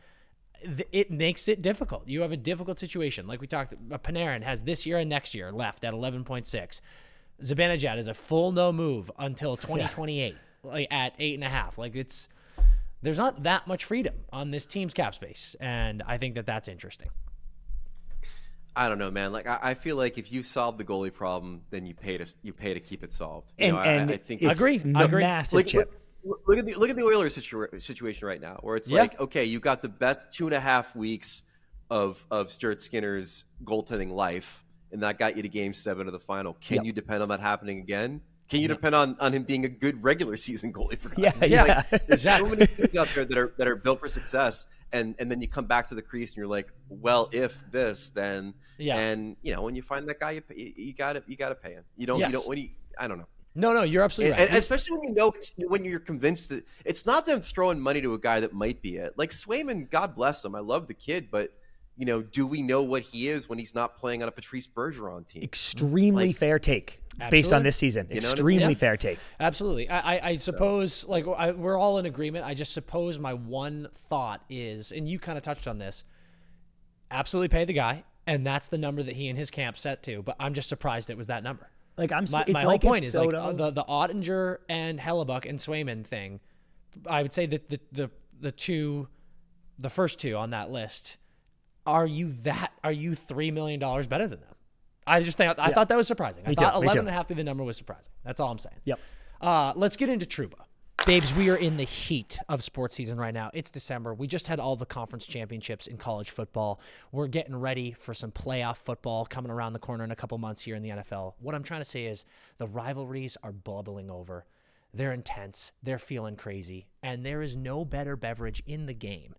it makes it difficult. You have a difficult situation. Like we talked, Panarin has this year and next year left at 11.6. Zibanejad is a full no move until 2028 like at 8.5. Like there's not that much freedom on this team's cap space. And I think that's interesting. I don't know, man. Like I feel like if you solve the goalie problem, then you pay to keep it solved. I think I agree. Massive chip. Look at the Oilers situation right now, where it's like, okay, you got the best 2.5 weeks of Stuart Skinner's goaltending life, and that got you to Game 7 of the final. Can you depend on that happening again? Can you depend on him being a good regular season goalie for God's sake? There's so many things out there that are built for success, and then you come back to the crease and you're like, well, if this, then and when you find that guy, you got to pay him. You don't I don't know. No, you're absolutely right. And especially when you're convinced that it's not them throwing money to a guy that might be it. Like Swayman, God bless him, I love the kid, but do we know what he is when he's not playing on a Patrice Bergeron team? Extremely fair take. Absolutely. Based on this season. Extremely fair take. Absolutely. I suppose, we're all in agreement. I just suppose my one thought is, and you kind of touched on this, absolutely pay the guy, and that's the number that he and his camp set to, but I'm just surprised it was that number. Like my whole point is like the Ottinger and Hellebuck and Swayman thing, I would say that the first two on that list, are you $3 million better than them? I just think I thought that was surprising. I thought 11.5 be the number was surprising. That's all I'm saying. Yep. Let's get into Trouba. Babes, we are in the heat of sports season right now. It's December. We just had all the conference championships in college football. We're getting ready for some playoff football coming around the corner in a couple months here in the NFL. What I'm trying to say is the rivalries are bubbling over. They're intense. They're feeling crazy. And there is no better beverage in the game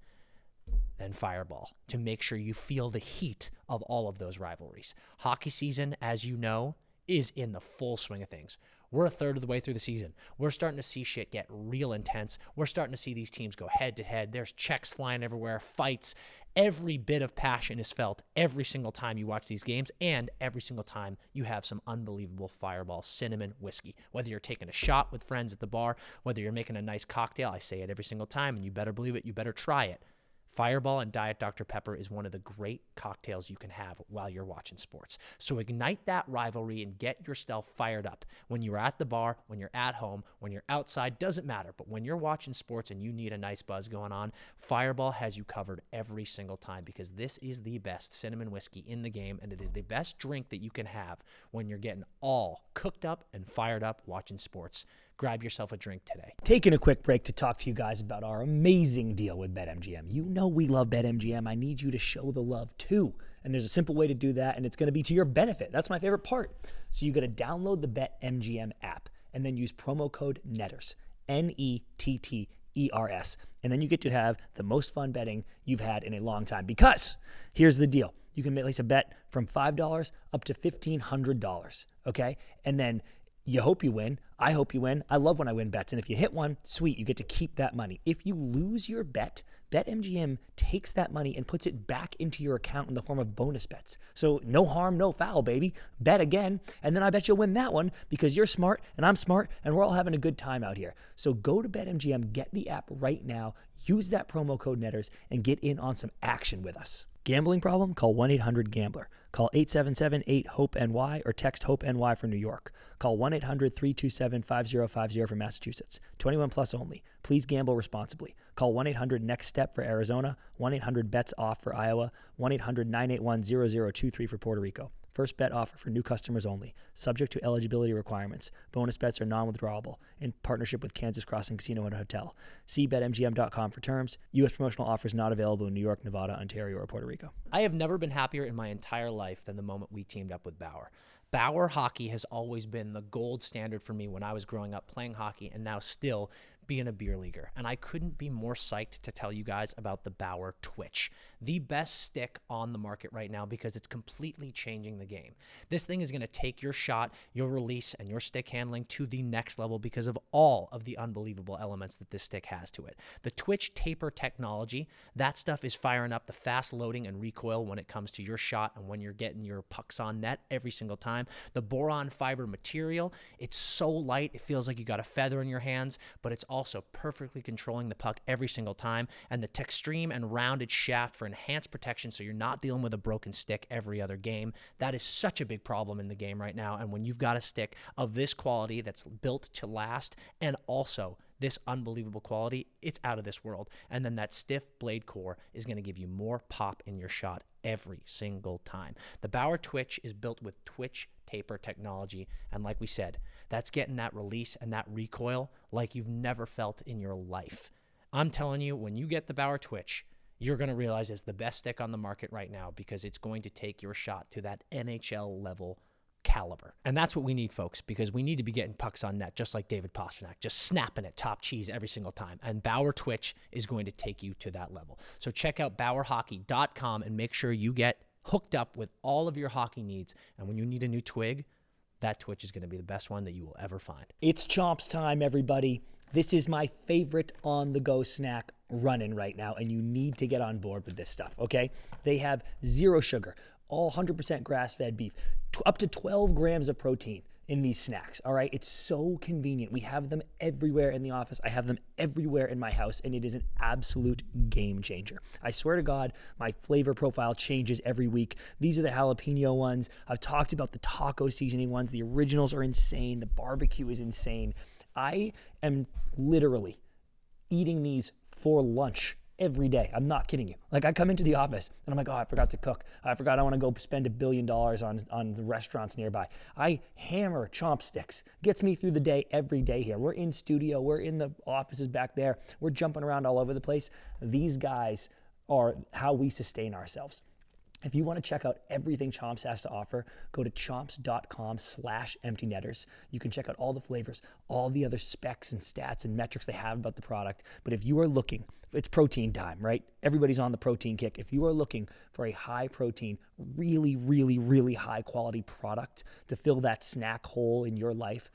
than Fireball to make sure you feel the heat of all of those rivalries. Hockey season, as you know, is in the full swing of things. We're a third of the way through the season. We're starting to see shit get real intense. We're starting to see these teams go head to head. There's checks flying everywhere, fights. Every bit of passion is felt every single time you watch these games, and every single time you have some unbelievable Fireball cinnamon whiskey. Whether you're taking a shot with friends at the bar, whether you're making a nice cocktail, I say it every single time, and you better believe it, you better try it. Fireball and Diet Dr. Pepper is one of the great cocktails you can have while you're watching sports. So ignite that rivalry and get yourself fired up. When you're at the bar, when you're at home, when you're outside, doesn't matter. But when you're watching sports and you need a nice buzz going on, Fireball has you covered every single time, because this is the best cinnamon whiskey in the game, and it is the best drink that you can have when you're getting all cooked up and fired up watching sports. Grab yourself a drink today. Taking a quick break to talk to you guys about our amazing deal with BetMGM. You know we love BetMGM. I need you to show the love too. And there's a simple way to do that, and it's going to be to your benefit. That's my favorite part. So you got to download the BetMGM app and then use promo code NETTERS, NETTERS. And then you get to have the most fun betting you've had in a long time. Because here's the deal. You can place a bet from $5 up to $1,500, okay? And then you hope you win. I hope you win. I love when I win bets. And if you hit one, sweet, you get to keep that money. If you lose your bet, BetMGM takes that money and puts it back into your account in the form of bonus bets. So no harm, no foul, baby. Bet again, and then I bet you'll win that one because you're smart and I'm smart and we're all having a good time out here. So go to BetMGM, get the app right now, use that promo code NETTERS, and get in on some action with us. Gambling problem? Call 1-800-GAMBLER. Call 877-8-HOPE-NY or text HOPE-NY for New York. Call 1-800-327-5050 for Massachusetts. 21 plus only. Please gamble responsibly. Call 1-800-NEXT-STEP for Arizona. 1-800-BETS-OFF for Iowa. 1-800-981-0023 for Puerto Rico. First bet offer for new customers only. Subject to eligibility requirements. Bonus bets are non-withdrawable. In partnership with Kansas Crossing Casino and Hotel. See BetMGM.com for terms. U.S. promotional offers not available in New York, Nevada, Ontario, or Puerto Rico. I have never been happier in my entire life than the moment we teamed up with Bauer. Bauer hockey has always been the gold standard for me when I was growing up playing hockey, and now still being a beer leaguer. And I couldn't be more psyched to tell you guys about the Bauer Twitch, the best stick on the market right now, because it's completely changing the game. This thing is going to take your shot, your release, and your stick handling to the next level because of all of the unbelievable elements that this stick has to it. The Twitch taper technology, that stuff is firing up the fast loading and recoil when it comes to your shot and when you're getting your pucks on net every single time. The boron fiber material, it's so light, it feels like you got a feather in your hands, but it's also perfectly controlling the puck every single time. And the Textreme and rounded shaft for enhanced protection, so you're not dealing with a broken stick every other game. That is such a big problem in the game right now. And when you've got a stick of this quality that's built to last, and also this unbelievable quality, it's out of this world. And then that stiff blade core is going to give you more pop in your shot every single time. The Bauer Twitch is built with Twitch taper technology, and like we said, that's getting that release and that recoil like you've never felt in your life. I'm telling you, when you get the Bauer Twitch, you're going to realize it's the best stick on the market right now, because it's going to take your shot to that NHL level caliber. And that's what we need, folks, because we need to be getting pucks on net just like David Pastrnak, just snapping it top cheese every single time. And Bauer Twitch is going to take you to that level. So check out BauerHockey.com and make sure you get hooked up with all of your hockey needs. And when you need a new twig, that Twitch is going to be the best one that you will ever find. It's Chomps time, everybody. This is my favorite on-the-go snack running right now, and you need to get on board with this stuff, okay? They have zero sugar, all 100% grass-fed beef, up to 12 grams of protein in these snacks, all right? It's so convenient. We have them everywhere in the office. I have them everywhere in my house, and it is an absolute game changer. I swear to God, my flavor profile changes every week. These are the jalapeno ones. I've talked about the taco seasoning ones. The originals are insane. The barbecue is insane. I am literally eating these for lunch every day. I'm not kidding you. Like I come into the office and I'm like, oh, I forgot to cook. I forgot I want to go spend $1 billion on the restaurants nearby. I hammer chopsticks. Gets me through the day every day here. We're in studio. We're in the offices back there. We're jumping around all over the place. These guys are how we sustain ourselves. If you want to check out everything Chomps has to offer, go to chomps.com/emptynetters. You can check out all the flavors, all the other specs and stats and metrics they have about the product. But if you are looking, it's protein time, right? Everybody's on the protein kick. If you are looking for a high protein, really, really, really high quality product to fill that snack hole in your life,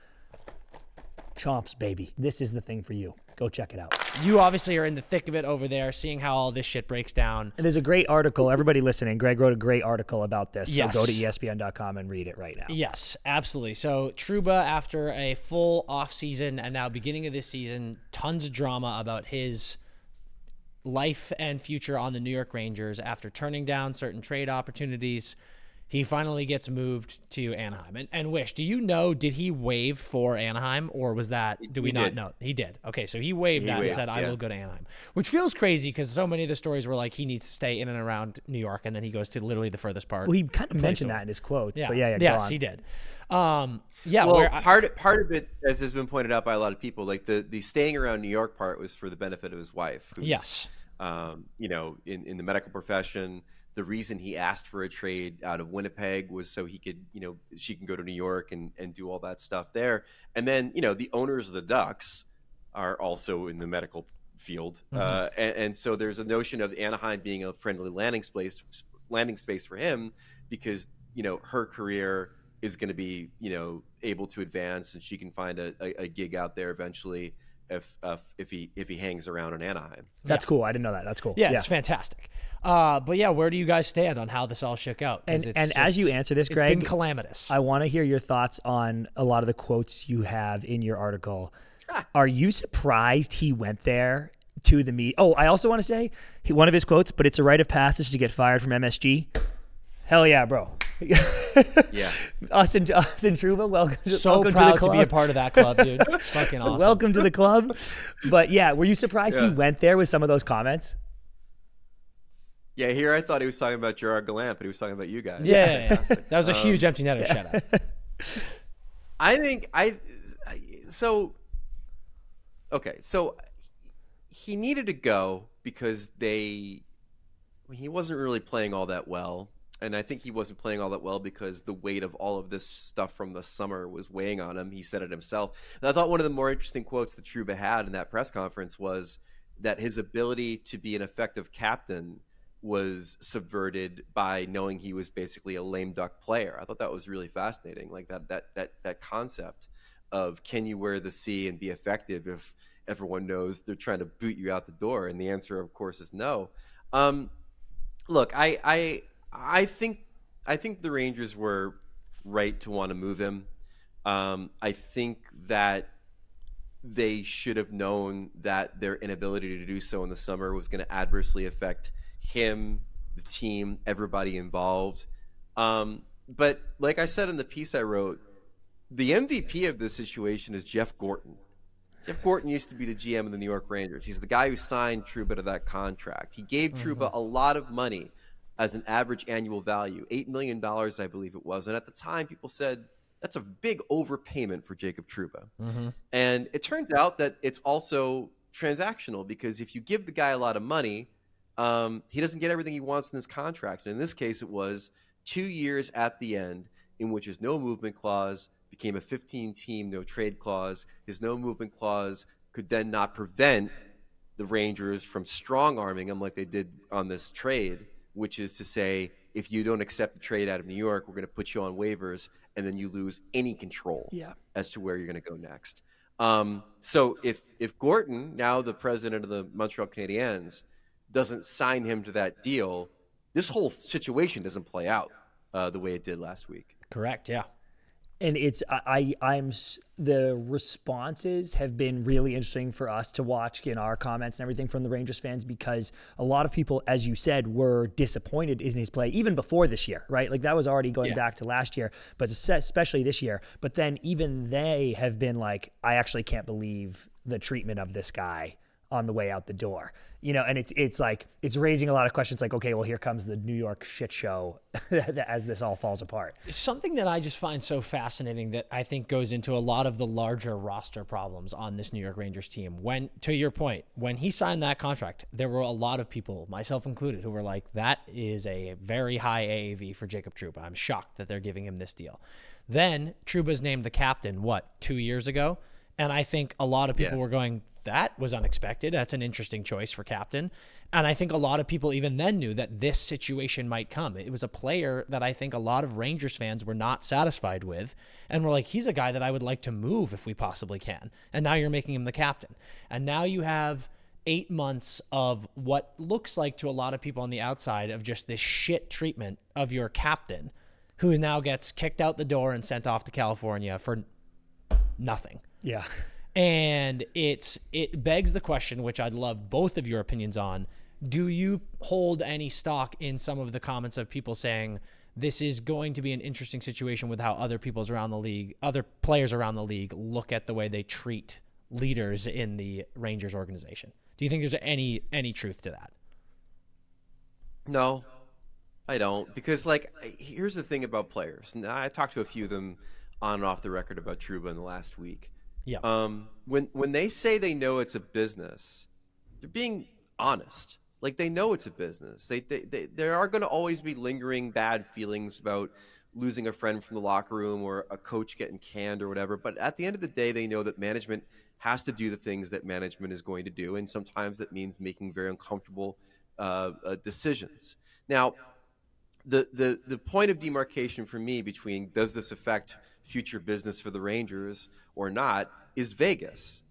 Chomps, baby. This is the thing for you. Go check it out. You obviously are in the thick of it over there, seeing how all this shit breaks down. And there's a great article. Everybody listening, Greg wrote a great article about this. Yes. So go to ESPN.com and read it right now. Yes, absolutely. So Trouba, after a full off season and now beginning of this season, tons of drama about his life and future on the New York Rangers. After turning down certain trade opportunities, he finally gets moved to Anaheim. And Wish, do you know, did he waive for Anaheim, or was that, do we not know? He did. Okay, so he waived that and said, I will go to Anaheim, which feels crazy because so many of the stories were like he needs to stay in and around New York, and then he goes to literally the furthest part. Well, he kind of mentioned that in his quotes, but yes, go on. he did. Well, part of it, as has been pointed out by a lot of people, like the staying around New York part was for the benefit of his wife. Who's, in the medical profession. The reason he asked for a trade out of Winnipeg was so he could, she can go to New York and do all that stuff there. And then, the owners of the Ducks are also in the medical field. Mm-hmm. And so there's a notion of Anaheim being a friendly landing space for him because, her career is going to be, able to advance and she can find a gig out there eventually if he hangs around in Anaheim. That's cool. I didn't know that. That's cool. Yeah, it's fantastic. But yeah, where do you guys stand on how this all shook out? And as you answer this, Greg, it's been calamitous. I want to hear your thoughts on a lot of the quotes you have in your article. Are you surprised he went there to the meet? Oh, I also want to say one of his quotes, but it's a rite of passage to get fired from MSG. Hell yeah, bro. Yeah. Us and Trouba, welcome to the club. To be a part of that club, dude. Fucking awesome. Welcome to the club. But yeah, were you surprised he went there with some of those comments? Yeah, here I thought he was talking about Gerard Gallant, but he was talking about you guys. Yeah. That was a huge empty netter shout out. So he needed to go because he wasn't really playing all that well. And I think he wasn't playing all that well because the weight of all of this stuff from the summer was weighing on him. He said it himself. And I thought one of the more interesting quotes that Trouba had in that press conference was that his ability to be an effective captain was subverted by knowing he was basically a lame duck player. I thought that was really fascinating. Like that concept of, can you wear the C and be effective if everyone knows they're trying to boot you out the door? And the answer, of course, is no. Look, I think the Rangers were right to want to move him. I think that they should have known that their inability to do so in the summer was going to adversely affect him, the team, everybody involved. But like I said in the piece I wrote, the MVP of this situation is Jeff Gorton. Jeff Gorton used to be the GM of the New York Rangers. He's the guy who signed Trouba to that contract. He gave Trouba a lot of money as an average annual value, $8 million, I believe it was. And at the time, people said, that's a big overpayment for Jacob Trouba. Mm-hmm. And it turns out that it's also transactional, because if you give the guy a lot of money, he doesn't get everything he wants in his contract. And in this case, it was 2 years at the end in which his no movement clause became a 15-team no trade clause. His no movement clause could then not prevent the Rangers from strong-arming him like they did on this trade, which is to say, if you don't accept the trade out of New York, we're going to put you on waivers, and then you lose any control as to where you're going to go next. So if Gorton, now the president of the Montreal Canadiens, doesn't sign him to that deal, this whole situation doesn't play out the way it did last week. Correct, yeah. And the responses have been really interesting for us to watch in our comments and everything from the Rangers fans, because a lot of people, as you said, were disappointed in his play even before this year, right? Like that was already going back to last year, but especially this year. But then even they have been like, I actually can't believe the treatment of this guy on the way out the door. And it's like, it's raising a lot of questions like, okay, well, here comes the New York shit show as this all falls apart. Something that I just find so fascinating that I think goes into a lot of the larger roster problems on this New York Rangers team. When, to your point, when he signed that contract, there were a lot of people, myself included, who were like, that is a very high AAV for Jacob Trouba. I'm shocked that they're giving him this deal. Then Trouba's named the captain, 2 years ago? And I think a lot of people were going, that was unexpected. That's an interesting choice for captain. And I think a lot of people even then knew that this situation might come. It was a player that I think a lot of Rangers fans were not satisfied with. And were like, he's a guy that I would like to move if we possibly can. And now you're making him the captain. And now you have 8 months of what looks like to a lot of people on the outside of just this shit treatment of your captain, who now gets kicked out the door and sent off to California for nothing. Yeah. And it begs the question, which I'd love both of your opinions on. Do you hold any stock in some of the comments of people saying this is going to be an interesting situation with how other players around the league look at the way they treat leaders in the Rangers organization? Do you think there's any truth to that? No, I don't. Because, here's the thing about players. Now, I talked to a few of them on and off the record about Trouba in the last week. Yeah. When they say they know it's a business, they're being honest. They know it's a business. There are going to always be lingering bad feelings about losing a friend from the locker room or a coach getting canned or whatever. But at the end of the day, they know that management has to do the things that management is going to do, and sometimes that means making very uncomfortable decisions. Now, the point of demarcation for me between does this affect future business for the Rangers or not is Vegas.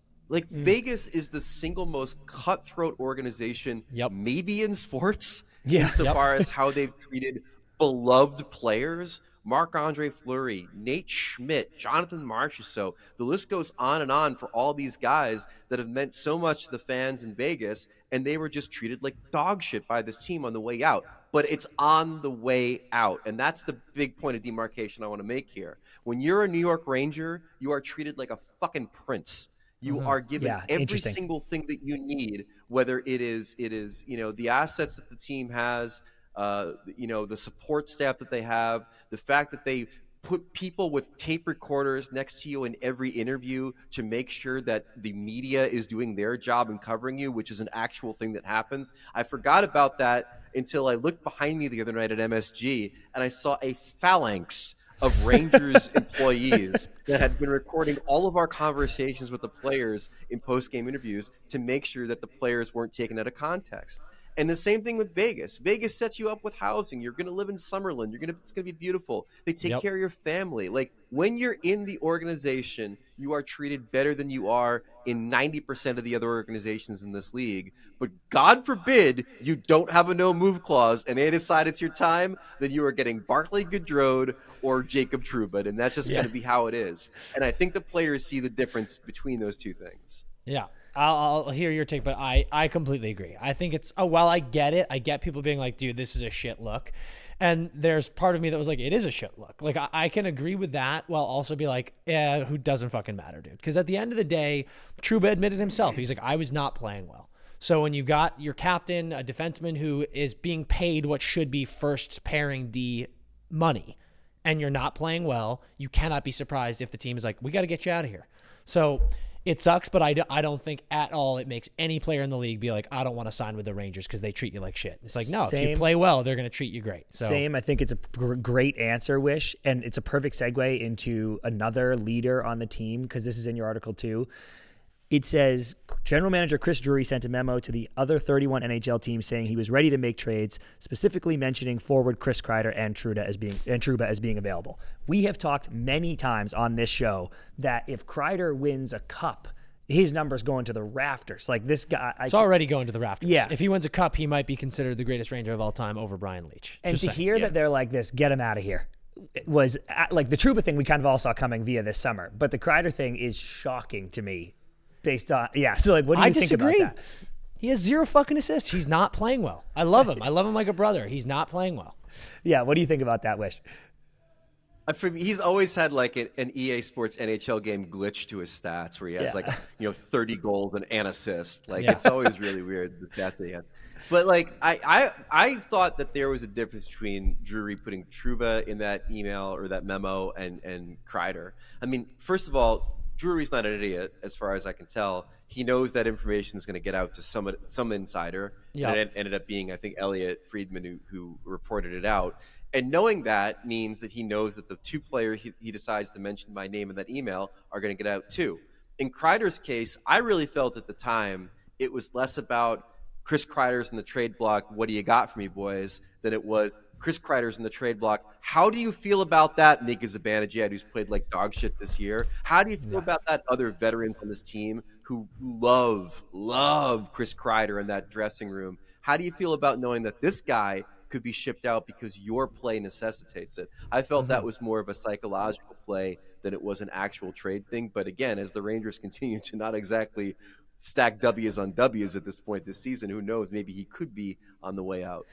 Vegas is the single most cutthroat organization, maybe in sports, insofar as how they've treated beloved players. Marc-Andre Fleury, Nate Schmidt, Jonathan Marchessault. The list goes on and on for all these guys that have meant so much to the fans in Vegas, and they were just treated like dog shit by this team on the way out. But it's on the way out, and that's the big point of demarcation I want to make here. When you're a New York Ranger, you are treated like a fucking prince. You are given every single thing that you need, whether it is the assets that the team has, the support staff that they have, the fact that they put people with tape recorders next to you in every interview to make sure that the media is doing their job in covering you, which is an actual thing that happens. I forgot about that until I looked behind me the other night at MSG and I saw a phalanx of Rangers employees that had been recording all of our conversations with the players in post-game interviews to make sure that the players weren't taken out of context. And the same thing with Vegas. Vegas sets you up with housing. You're going to live in Summerlin. It's going to be beautiful. They take care of your family. When you're in the organization, you are treated better than you are in 90% of the other organizations in this league. But God forbid you don't have a no-move clause and they decide it's your time, then you are getting Barclay Goodrow or Jacob Trouba, and that's just going to be how it is. And I think the players see the difference between those two things. Yeah. I'll hear your take, but I completely agree. I think while I get it, I get people being like, dude, this is a shit look. And there's part of me that was like, it is a shit look. I can agree with that while also be like, yeah, who doesn't fucking matter, dude? Because at the end of the day, Trouba admitted himself. He's like, I was not playing well. So when you got your captain, a defenseman who is being paid what should be first pairing D money, and you're not playing well, you cannot be surprised if the team is like, we got to get you out of here. So it sucks, but I don't think at all it makes any player in the league be like, I don't want to sign with the Rangers because they treat you like shit. It's like, no, if you play well, they're going to treat you great. So. Same. I think it's a great answer, Wish, and it's a perfect segue into another leader on the team because this is in your article too. It says, General Manager Chris Drury sent a memo to the other 31 NHL teams saying he was ready to make trades, specifically mentioning forward Chris Kreider and Trouba as being available. We have talked many times on this show that if Kreider wins a cup, his number's going to the rafters. This guy... It's already going to the rafters. Yeah. If he wins a cup, he might be considered the greatest Ranger of all time over Brian Leetch. And to hear that they're like this, get him out of here. It was the Trouba thing we kind of all saw coming via this summer. But the Kreider thing is shocking to me. Based on, so what do you think about that? He has 0 fucking assists. He's not playing well. I love him. I love him like a brother. He's not playing well. Yeah, what do you think about that, Wish? He's always had like an EA Sports NHL game glitch to his stats where he has 30 goals and an assist. Like it's always really weird, the stats that he has. But like I thought that there was a difference between Drury putting Trouba in that email or that memo and Kreider. I mean, first of all, Drury's not an idiot, as far as I can tell. He knows that information is going to get out to some insider. Yeah. And it ended up being, I think, Elliot Friedman who reported it out. And knowing that means that he knows that the two players he decides to mention by name in that email are going to get out too. In Kreider's case, I really felt at the time it was less about Chris Kreider's in the trade block, what do you got for me, boys, than it was Chris Kreider's in the trade block. How do you feel about that, Mika Zibanejad, who's played like dog shit this year? How do you feel about that other veterans on this team who love Chris Kreider in that dressing room? How do you feel about knowing that this guy could be shipped out because your play necessitates it? I felt that was more of a psychological play than it was an actual trade thing. But again, as the Rangers continue to not exactly stack W's on W's at this point this season, who knows? Maybe he could be on the way out.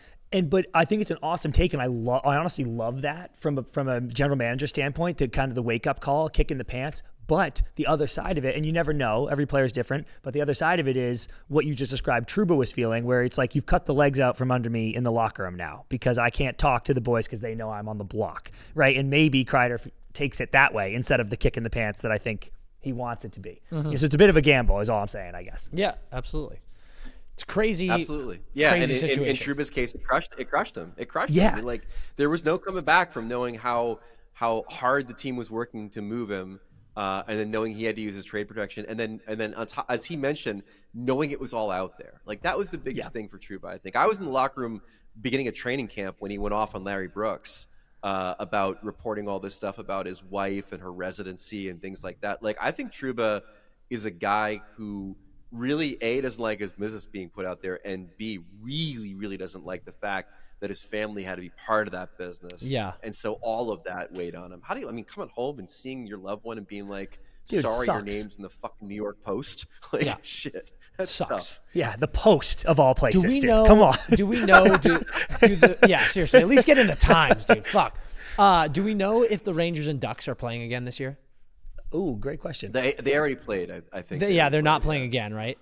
But I think it's an awesome take, and I honestly love that from a general manager standpoint, to kind of the wake up call, kick in the pants. But the other side of it, and you never know, every player is different, but the other side of it is what you just described Trouba was feeling, where it's like, you've cut the legs out from under me in the locker room now because I can't talk to the boys because they know I'm on the block, right? And maybe Kreider takes it that way instead of the kick in the pants that I think he wants it to be. So it's a bit of a gamble is all I'm saying, I guess. Yeah, absolutely. It's crazy. Absolutely. Yeah. Crazy and in situation. Trouba's case, it crushed him. I mean, like, there was no coming back from knowing how hard the team was working to move him, and then knowing he had to use his trade protection, and then on top, as he mentioned, knowing it was all out there. Like, that was the biggest thing for Trouba, I think. I was in the locker room beginning of training camp when he went off on Larry Brooks about reporting all this stuff about his wife and her residency and things like that. Like, I think Trouba is a guy who really, A, doesn't like his business being put out there, and B, really, really doesn't like the fact that his family had to be part of that business. Yeah. And so all of that weighed on him. Coming home and seeing your loved one and being like, dude, sorry, your name's in the fucking New York Post? Like, shit. That sucks. Tough. Yeah, the Post of all places, do we dude. Know, Come on. Do we know? Yeah, seriously. At least get in the Times, dude. Fuck. Do we know if the Rangers and Ducks are playing again this year? Ooh, great question. They already played, I think. They're not playing again, right?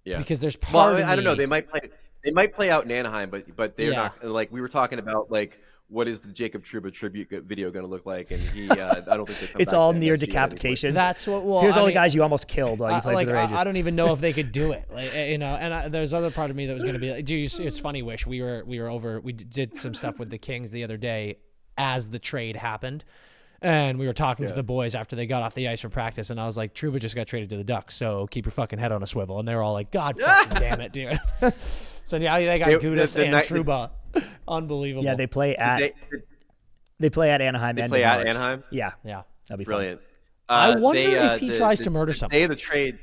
Yeah. Because there's part of I don't know. They might play out in Anaheim, but they're not. Like, we were talking about, like, what is the Jacob Trouba tribute video going to look like? And I don't think they come it's back all near decapitation. That's what. Well, here's all the guys you almost killed while you played for the Rangers. I don't even know if they could do it. Like, and there's other part of me that was going to be like, dude, it's funny. Wish we were over. We did some stuff with the Kings the other day as the trade happened. And we were talking to the boys after they got off the ice for practice, and I was like, Trouba just got traded to the Ducks, so keep your fucking head on a swivel. And they were all like, God fucking damn it, dude. So now they got Gudas and Trouba. Unbelievable. Yeah, they play at Anaheim. They play at Anaheim? Yeah. Yeah. That'll be brilliant. I wonder if he tries to murder someone. The day of the trade,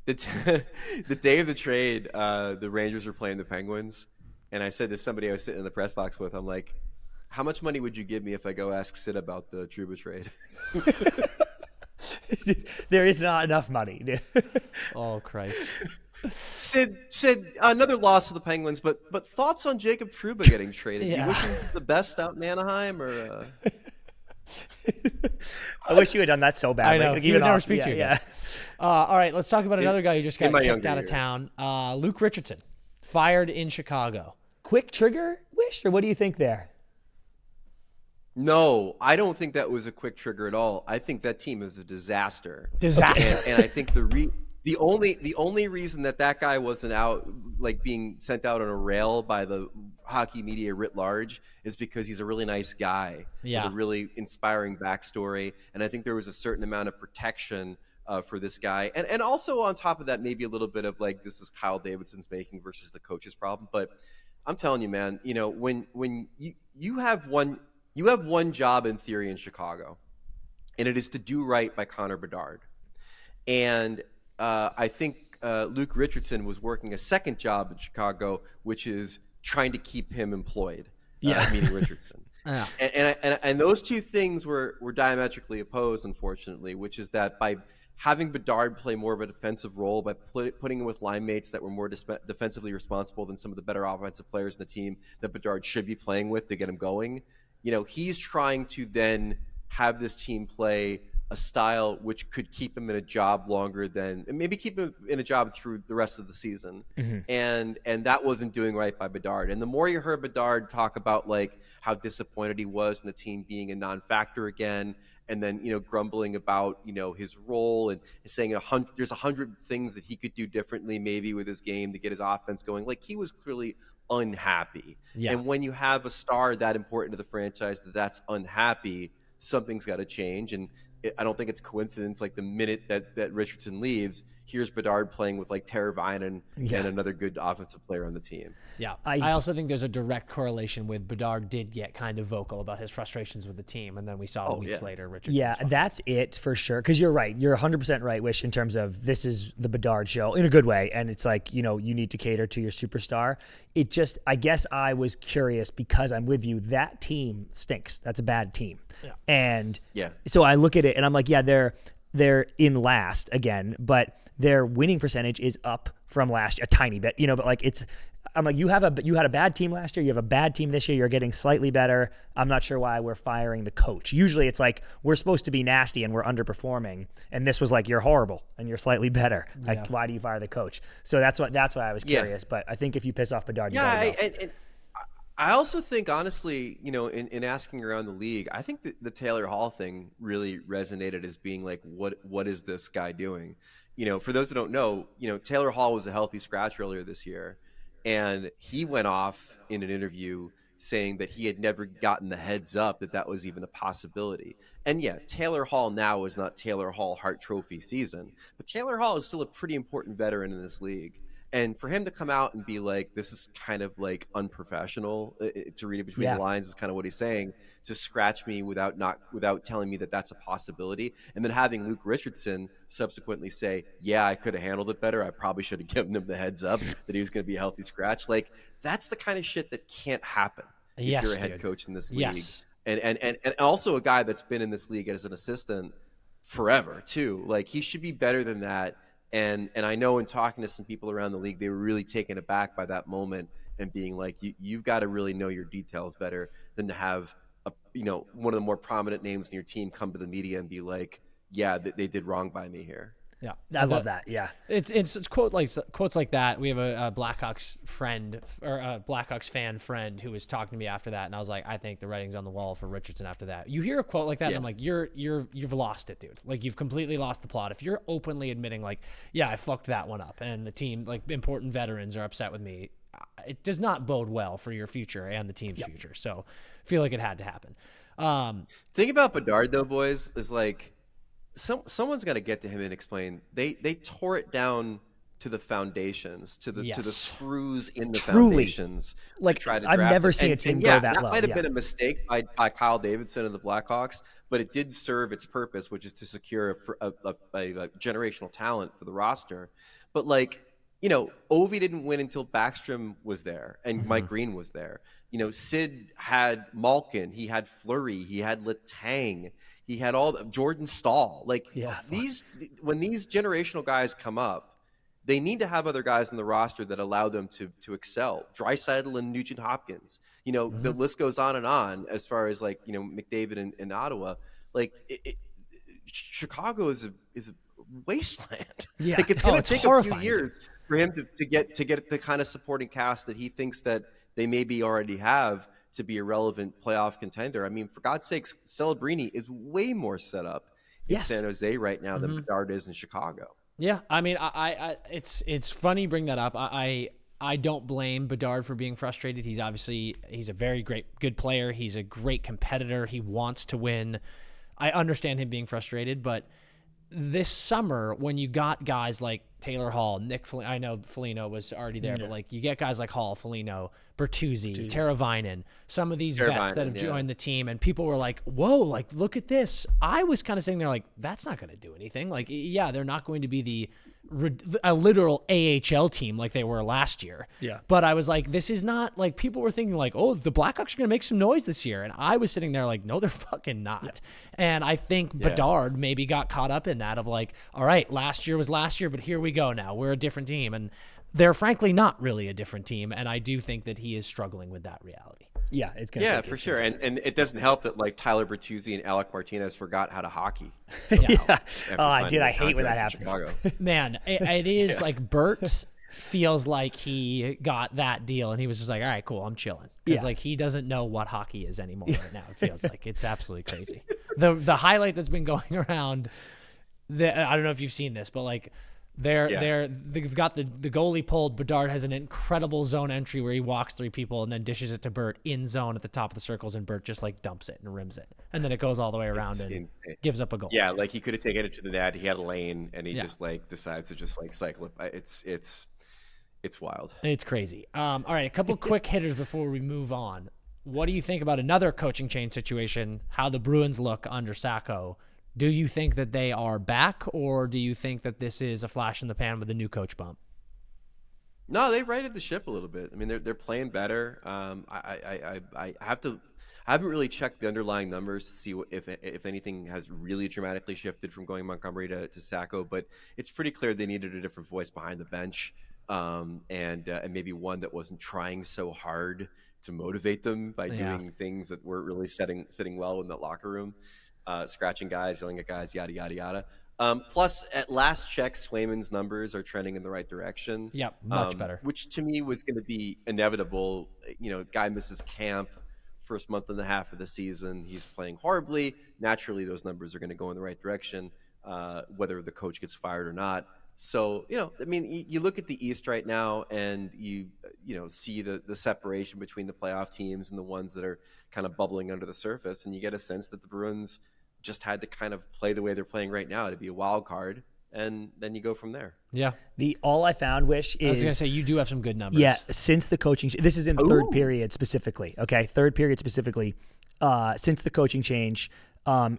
the day of the trade, the Rangers were playing the Penguins, and I said to somebody I was sitting in the press box with, I'm like, how much money would you give me if I go ask Sid about the Trouba trade? There is not enough money. Oh, Christ. Sid, another loss to the Penguins, but thoughts on Jacob Trouba getting traded? You wish him the best out in Anaheim, or? I wish you had done that so bad. I know. He would never speak to you. Yeah. All right, let's talk about another guy who just got kicked out of town. Luke Richardson, fired in Chicago. Quick trigger, Wish, or what do you think there? No, I don't think that was a quick trigger at all. I think that team is a disaster. And I think the only reason that guy wasn't out, like, being sent out on a rail by the hockey media writ large, is because he's a really nice guy with a really inspiring backstory. And I think there was a certain amount of protection for this guy. And also on top of that, maybe a little bit of, like, this is Kyle Davidson's making versus the coach's problem. But I'm telling you, man, when you have one job in theory in Chicago, and it is to do right by Connor Bedard. And I think Luke Richardson was working a second job in Chicago, which is trying to keep him employed, meaning Richardson. Yeah. And those two things were diametrically opposed, unfortunately, which is that by having Bedard play more of a defensive role, by putting him with line mates that were more defensively responsible than some of the better offensive players in the team that Bedard should be playing with to get him going, he's trying to then have this team play a style which could keep him in a job longer than, maybe keep him in a job through the rest of the season. And that wasn't doing right by Bedard. And the more you heard Bedard talk about like how disappointed he was in the team being a non-factor again, and then grumbling about his role and saying there's 100 things that he could do differently maybe with his game to get his offense going, like he was clearly unhappy. And when you have a star that important to the franchise that's unhappy, something's got to change. And I don't think it's coincidence, like the minute that Richardson leaves, here's Bedard playing with like Teravainen and another good offensive player on the team. Yeah. I also think there's a direct correlation with Bedard did get kind of vocal about his frustrations with the team, and then we saw weeks later Richardson. Yeah, that's it for sure. Because you're right. You're 100% right, Wish, in terms of this is the Bedard show in a good way. And it's like, you need to cater to your superstar. It just, I guess I was curious because I'm with you. That team stinks. That's a bad team. Yeah. And so I look at it and I'm like, yeah, they're in last again, but their winning percentage is up from last year a tiny bit, but like I'm like, you had a bad team last year. You have a bad team this year. You're getting slightly better. I'm not sure why we're firing the coach. Usually it's like we're supposed to be nasty and we're underperforming. And this was like, you're horrible and you're slightly better. Like, why do you fire the coach? So that's why I was curious. But I think if you piss off Bedard, you gotta go. And I also think, honestly, in asking around the league, I think the Taylor Hall thing really resonated as being like, what is this guy doing? For those who don't know, Taylor Hall was a healthy scratch earlier this year. And he went off in an interview saying that he had never gotten the heads up that was even a possibility. And Taylor Hall now is not Taylor Hall Hart Trophy season, but Taylor Hall is still a pretty important veteran in this league. And for him to come out and be like, this is kind of like unprofessional, to read it between the lines is kind of what he's saying, to scratch me without telling me that that's a possibility. And then having Luke Richardson subsequently say, I could have handled it better. I probably should have given him the heads up that he was going to be a healthy scratch. Like, that's the kind of shit that can't happen if you're a head coach in this league. And also a guy that's been in this league as an assistant forever too. Like, he should be better than that. And I know in talking to some people around the league, they were really taken aback by that moment and being like, you've got to really know your details better than to have one of the more prominent names in your team come to the media and be like, they did wrong by me here. Yeah, I love that. Yeah, it's quotes like that. We have a Blackhawks friend or a Blackhawks fan friend who was talking to me after that, and I was like, I think the writing's on the wall for Richardson after that. You hear a quote like that, and I'm like, you've lost it, dude. Like, you've completely lost the plot. If you're openly admitting like, I fucked that one up, and the team, like, important veterans are upset with me, it does not bode well for your future and the team's future. So I feel like it had to happen. Thing about Bedard though, boys, is like, someone's got to get to him and explain. They tore it down to the foundations, to the screws in the foundations. Like, to try to I've never seen a team go that low. That might have been a mistake by Kyle Davidson and the Blackhawks, but it did serve its purpose, which is to secure a generational talent for the roster. But like, Ovi didn't win until Backstrom was there and Mike Green was there. Sid had Malkin, he had Fleury, he had Letang. He had Jordan Stahl. Like, when these generational guys come up, they need to have other guys in the roster that allow them to excel. Draisaitl and Nugent Hopkins. The list goes on as far as like, McDavid in Ottawa. Like, Chicago is a wasteland. Yeah. Like, it's going to take a few years for him to get the kind of supporting cast that he thinks that they maybe already have to be a relevant playoff contender. I mean, for God's sakes, Celebrini is way more set up in San Jose right now than Bedard is in Chicago. Yeah, I mean, it's funny you bring that up. I don't blame Bedard for being frustrated. He's a very good player. He's a great competitor. He wants to win. I understand him being frustrated, but this summer when you got guys like Taylor Hall, Nick Foligno, I know Foligno was already there, but like you get guys like Hall, Foligno, Bertuzzi, Teravainen, some of these vets that have joined the team, and people were like, whoa, like, look at this. I was kind of sitting there like, that's not going to do anything. Like, they're not going to be a literal AHL team like they were last year. Yeah. But I was like, this is not like, people were thinking like, oh, the Blackhawks are going to make some noise this year. And I was sitting there like, no, they're fucking not. Yeah. And I think Bedard maybe got caught up in that of like, all right, last year was last year, but here we go now. We're a different team. And they're frankly not really a different team. And I do think that he is struggling with that reality. Yeah, it's gonna. Yeah, take for it. sure. And it doesn't help that like Tyler Bertuzzi and Alec Martinez forgot how to hockey. Yeah. After Oh, dude, I signing hate when that contracts in happens. Chicago. Man, it is like Bert feels like he got that deal and he was just like, all right, cool, I'm chilling. Because Yeah. like he doesn't know what hockey is anymore right now. It feels like it's absolutely crazy. The highlight that's been going around, I don't know if you've seen this, but like they've got the goalie pulled. Bedard has an incredible zone entry where he walks 3 people and then dishes it to Bert in zone at the top of the circles, and Bert just like dumps it and rims it, and then it goes all the way around and insane. gives up a goal. Yeah, like he could have taken it to the net. He had a lane, and he just like decides to just like cycle it. It's wild. It's crazy. All right, a couple quick hitters before we move on. What do you think about another coaching change situation? How the Bruins look under Sacco? Do you think that they are back, or do you think that this is a flash in the pan with a new coach bump? No, they righted the ship a little bit. I mean, they're playing better. I haven't really checked the underlying numbers to see if anything has really dramatically shifted from going Montgomery to Sacco, but it's pretty clear they needed a different voice behind the bench, and maybe one that wasn't trying so hard to motivate them by doing things that weren't really sitting well in the locker room. Scratching guys, yelling at guys, yada, yada, yada. Plus, at last check, Swayman's numbers are trending in the right direction. Yeah, much better. Which to me was going to be inevitable. Guy misses camp, first month and a half of the season. He's playing horribly. Naturally, those numbers are going to go in the right direction, whether the coach gets fired or not. So, I mean, you look at the East right now and you see the separation between the playoff teams and the ones that are kind of bubbling under the surface. And you get a sense that the Bruins just had to kind of play the way they're playing right now to be a wild card. And then you go from there. Yeah. All I found, Wish, is... I was going to say, you do have some good numbers. Yeah, since the coaching... This is in the third period specifically, okay? Third period specifically. Since the coaching change...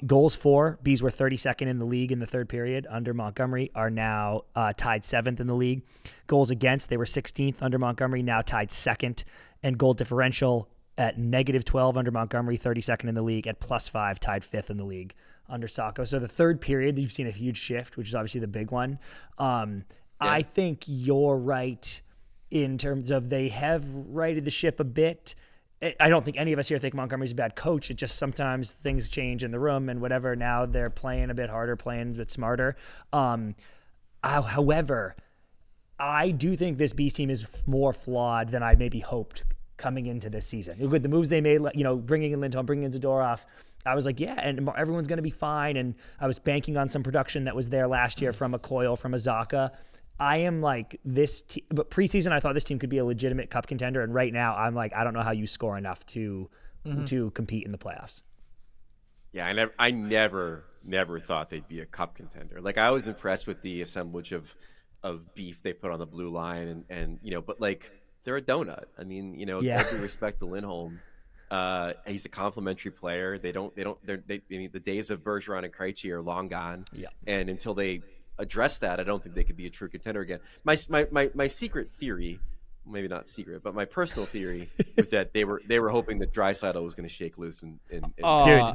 goals for, Bees were 32nd in the league in the third period under Montgomery, are now tied 7th in the league. Goals against, they were 16th under Montgomery, now tied 2nd. And goal differential at -12 under Montgomery, 32nd in the league, at +5, tied 5th in the league under Sacco. So the third period, you've seen a huge shift, which is obviously the big one. I think you're right in terms of they have righted the ship a bit. I don't think any of us here think Montgomery's a bad coach. It just sometimes things change in the room and whatever. Now they're playing a bit harder, playing a bit smarter. However, I do think this Beast team is more flawed than I maybe hoped coming into this season. With the moves they made, bringing in Lindholm, bringing in Zadorov, I was like, yeah, and everyone's going to be fine. And I was banking on some production that was there last year from a Coyle, from a Zacha. I am like this team, but preseason I thought this team could be a legitimate cup contender, and right now I'm like, I don't know how you score enough to compete in the playoffs. Yeah, I never thought they'd be a cup contender. Like I was impressed with the assemblage of beef they put on the blue line, and but like they're a donut. I mean, every respect to Lindholm. He's a complimentary player. I mean, the days of Bergeron and Krejci are long gone. Yeah. And until they address that, I don't think they could be a true contender again. My secret theory, maybe not secret, but my personal theory was that they were hoping that Draisaitl was going to shake loose and dude,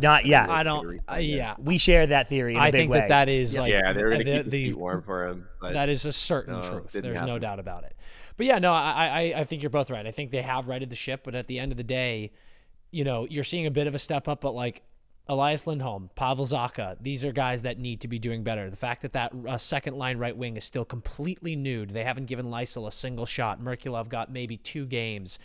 not yet. I don't. We share that theory. In a I big think way. that is like they were going to keep his feet warm for him. But that is a certain truth. There's no doubt about it. But yeah, no, I think you're both right. I think they have righted the ship, but at the end of the day, you're seeing a bit of a step up. But like Elias Lindholm, Pavel Zacha, these are guys that need to be doing better. The fact that second line right wing is still completely nude. They haven't given Lysel a single shot. Merkulov got maybe 2 games.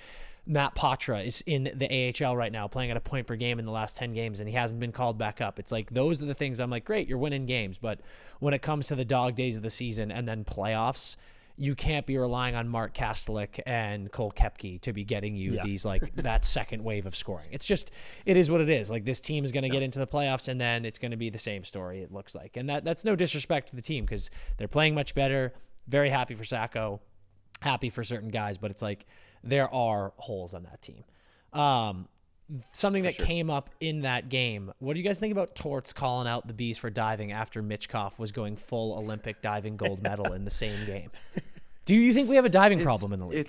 Matt Patra is in the AHL right now, playing at a point per game in the last 10 games, and he hasn't been called back up. It's like those are the things I'm like, great, you're winning games. But when it comes to the dog days of the season and then playoffs, you can't be relying on Mark Kastelik and Cole Koepke to be getting you these like that second wave of scoring. It is what it is. Like this team is going to get into the playoffs and then it's going to be the same story, it looks like. And that's no disrespect to the team because they're playing much better. Very happy for Sacco, happy for certain guys, but it's like there are holes on that team. Something that came up in that game. What do you guys think about Torts calling out the Bees for diving after Mitchkov was going full Olympic diving gold medal in the same game? Do you think we have a diving problem in the league?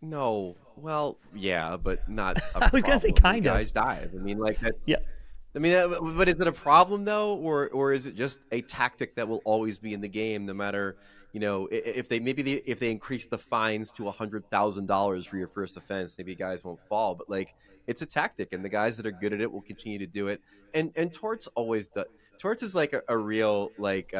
No. Well, yeah, but not a I was going to say kind of. Guys dive. I mean, like that's... Yeah. I mean, but is it a problem though, or is it just a tactic that will always be in the game, no matter if they increase the fines to $100,000 for your first offense, maybe guys won't fall. But like, it's a tactic, and the guys that are good at it will continue to do it. And Torts always does. Torts is like a real like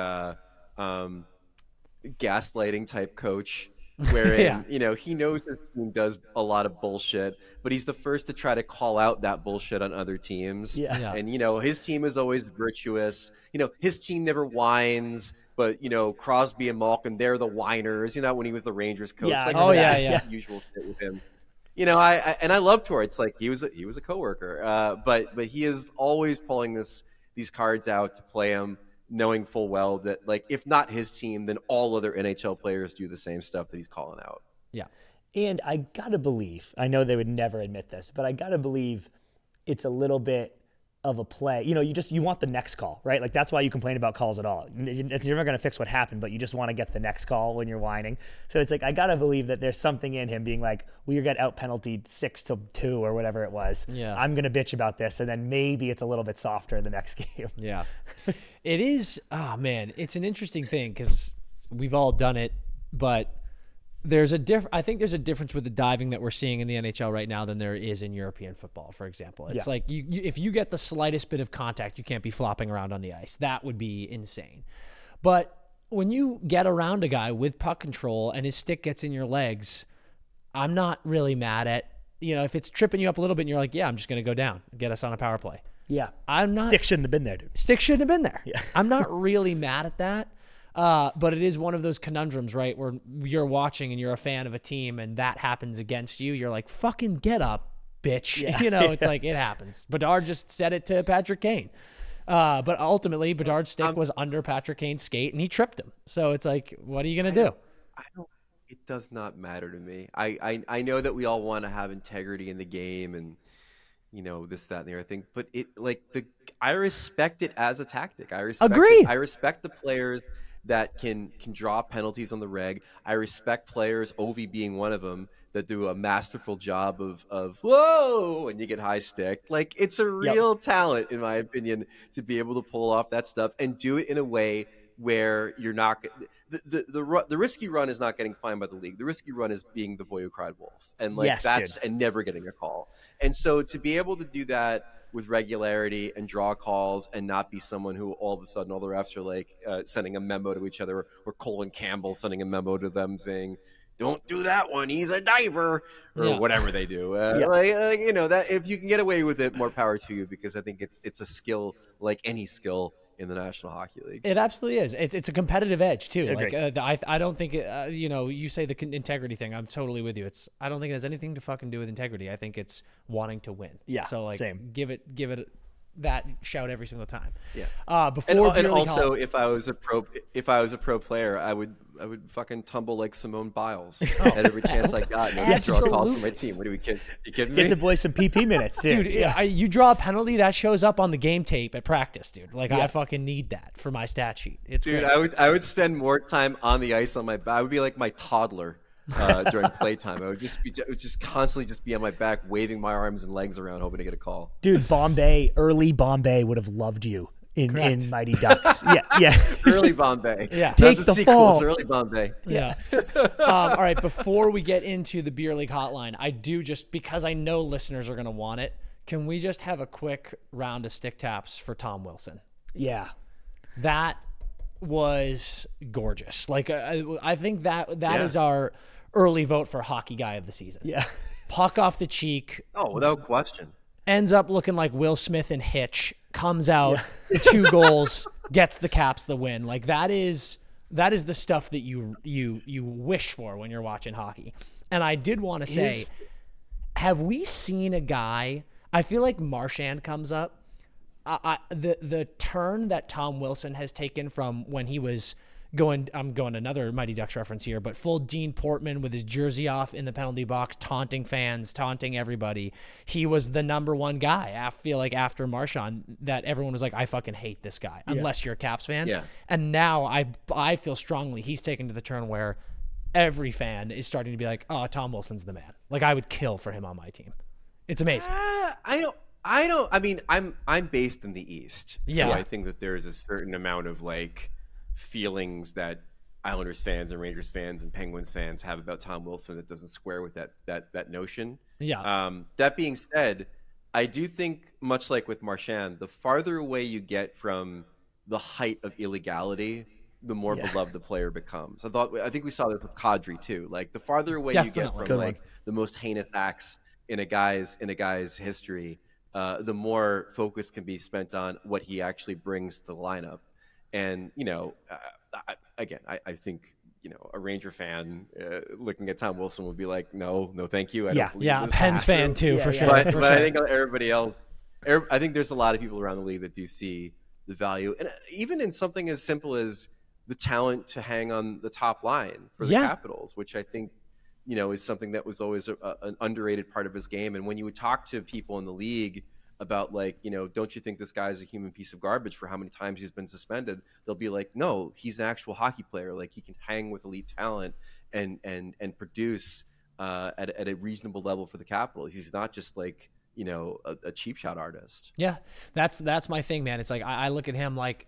gaslighting type coach, wherein he knows his team does a lot of bullshit, but he's the first to try to call out that bullshit on other teams. And his team is always virtuous. His team never whines, but Crosby and Malkin, they're the whiners. When he was the Rangers coach, usual shit with him. I love Torts. Like he was a coworker, but he is always pulling these cards out to play him, knowing full well that, like, if not his team, then all other NHL players do the same stuff that he's calling out. Yeah. And I gotta believe, I know they would never admit this, but I gotta believe it's a little bit of a play. You want the next call, right? Like, that's why you complain about calls at all. It's never going to fix what happened, but you just want to get the next call when you're whining. So it's like, I got to believe that there's something in him being like, we got out penaltied 6-2 or whatever it was. Yeah. I'm going to bitch about this. And then maybe it's a little bit softer the next game. Yeah. It is. Oh man, it's an interesting thing because we've all done it, but I think there's a difference with the diving that we're seeing in the NHL right now than there is in European football, for example. It's like if you get the slightest bit of contact, you can't be flopping around on the ice. That would be insane. But when you get around a guy with puck control and his stick gets in your legs, I'm not really mad at, if it's tripping you up a little bit and you're like, yeah, I'm just going to go down and get us on a power play. Yeah. Stick shouldn't have been there, dude. Stick shouldn't have been there. Yeah. I'm not really mad at that. But it is one of those conundrums, right, where you're watching and you're a fan of a team and that happens against you. You're like, fucking get up, bitch. Yeah. It's like, it happens. Bedard just said it to Patrick Kane. But ultimately, Bedard's stick was under Patrick Kane's skate and he tripped him. So it's like, what are you going to do? It does not matter to me. I know that we all want to have integrity in the game and, this, that, and the other thing. But I respect it as a tactic. I respect the players that can draw penalties on the reg. I respect players, Ovi being one of them, that do a masterful job of whoa, and you get high stick. Like, it's a real talent, in my opinion, to be able to pull off that stuff and do it in a way where you're not the risky run is not getting fined by the league. The risky run is being the boy who cried wolf, and and never getting a call. And so to be able to do that with regularity and draw calls and not be someone who all of a sudden all the refs are like sending a memo to each other, or Colin Campbell sending a memo to them saying, don't do that one, he's a diver, or whatever they do. That if you can get away with it, more power to you, because I think it's a skill like any skill in the National Hockey League. It absolutely is. It's a competitive edge too. Agreed. Like I don't think you say the integrity thing. I'm totally with you. I don't think it has anything to fucking do with integrity. I think it's wanting to win. Yeah. So like, same. give it that shout every single time. Yeah. If I was a pro player, I would fucking tumble like Simone Biles at every chance I got, and draw calls for my team. What are we kidding? You kidding me? Get the boys some PP minutes, dude. You draw a penalty that shows up on the game tape at practice, dude. Like, I fucking need that for my stat sheet. It's dude. Great. I would spend more time on the ice on my back. I would be like my toddler during playtime. I would just constantly just be on my back, waving my arms and legs around, hoping to get a call. Dude, early Bombay would have loved you in Mighty Ducks. Yeah. Early Bombay. Yeah. Take the fall. It's early Bombay. Yeah. All right. Before we get into the beer league hotline, I do, just because I know listeners are going to want it, can we just have a quick round of stick taps for Tom Wilson? Yeah. That was gorgeous. Like, I think that is our early vote for hockey guy of the season. Yeah. Puck off the cheek. Oh, without question. Ends up looking like Will Smith in Hitch. Comes out, 2 goals, gets the Caps the win. Like, that is the stuff that you wish for when you're watching hockey. And I did want to say, have we seen a guy? I feel like Marchand comes up. The turn that Tom Wilson has taken from when he was I'm going another Mighty Ducks reference here, but full Dean Portman with his jersey off in the penalty box, taunting fans, taunting everybody. He was the number one guy. I feel like after Marchand, that everyone was like, I fucking hate this guy, unless you're a Caps fan. Yeah. And now I feel strongly he's taken to the turn where every fan is starting to be like, oh, Tom Wilson's the man. Like, I would kill for him on my team. It's amazing. I mean, I'm based in the East, so Yeah. I think that there's a certain amount of like feelings that Islanders fans and Rangers fans and Penguins fans have about Tom Wilson that doesn't square with that notion. Yeah. That being said, I do think, much like with Marchand, the farther away you get from the height of illegality, the more beloved the player becomes. I think we saw this with Kadri too. Like the farther away you get from like the most heinous acts in a guy's history, the more focus can be spent on what he actually brings to the lineup. And I think a Ranger fan looking at Tom Wilson would be like, no, thank you. I don't believe this. A Pens fan too, for sure. But I think everybody else, I think there's a lot of people around the league that do see the value, and even in something as simple as the talent to hang on the top line for the Capitals, which I think is something that was always an underrated part of his game. And when you would talk to people in the league about like, don't you think this guy's a human piece of garbage for how many times he's been suspended? They'll be like, no, he's an actual hockey player. Like he can hang with elite talent and produce at a reasonable level for the Capitals. He's not just like, a cheap shot artist. Yeah, that's my thing, man. It's like I look at him like,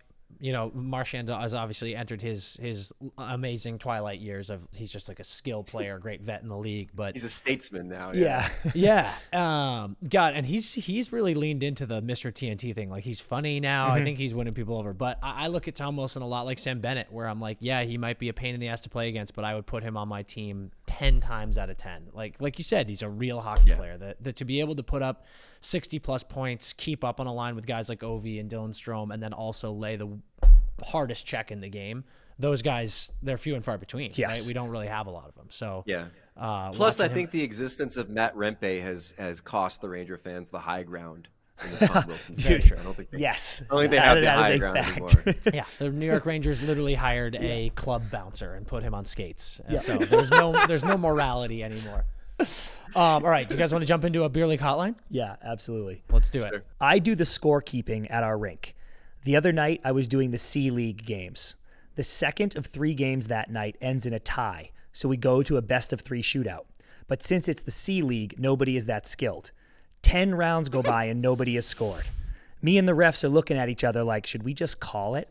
Marchand has obviously entered his amazing twilight years of he's just like a skill player, great vet in the league, but he's a statesman now. God, and he's really leaned into the Mr. TNT thing. Like he's funny now. I think he's winning people over. But I look at Tom Wilson a lot like Sam Bennett, where I'm like, yeah, he might be a pain in the ass to play against, but I would put him on my team 10 times out of 10. Like you said, he's a real hockey player. That to be able to put up 60 plus points, keep up on a line with guys like Ovi and Dylan Strome, and then also lay the hardest check in the game. Those guys, they're few and far between. Right? We don't really have a lot of them. So plus, I think the existence of Matt Rempe has cost the Ranger fans the high ground. In the Tom Wilson Very true. I don't think they that have the high ground anymore. Yeah, the New York Rangers literally hired a club bouncer and put him on skates. So there's no morality anymore. All right, do you guys want to jump into a beer league hotline? Yeah, absolutely. Let's do it. I do the scorekeeping at our rink. The other night, I was doing the C League games. The second of 3 games that night ends in a tie, so we go to a best-of-3 shootout. But since it's the C League, nobody is that skilled. 10 rounds go by and nobody has scored. Me and the refs are looking at each other like, should we just call it?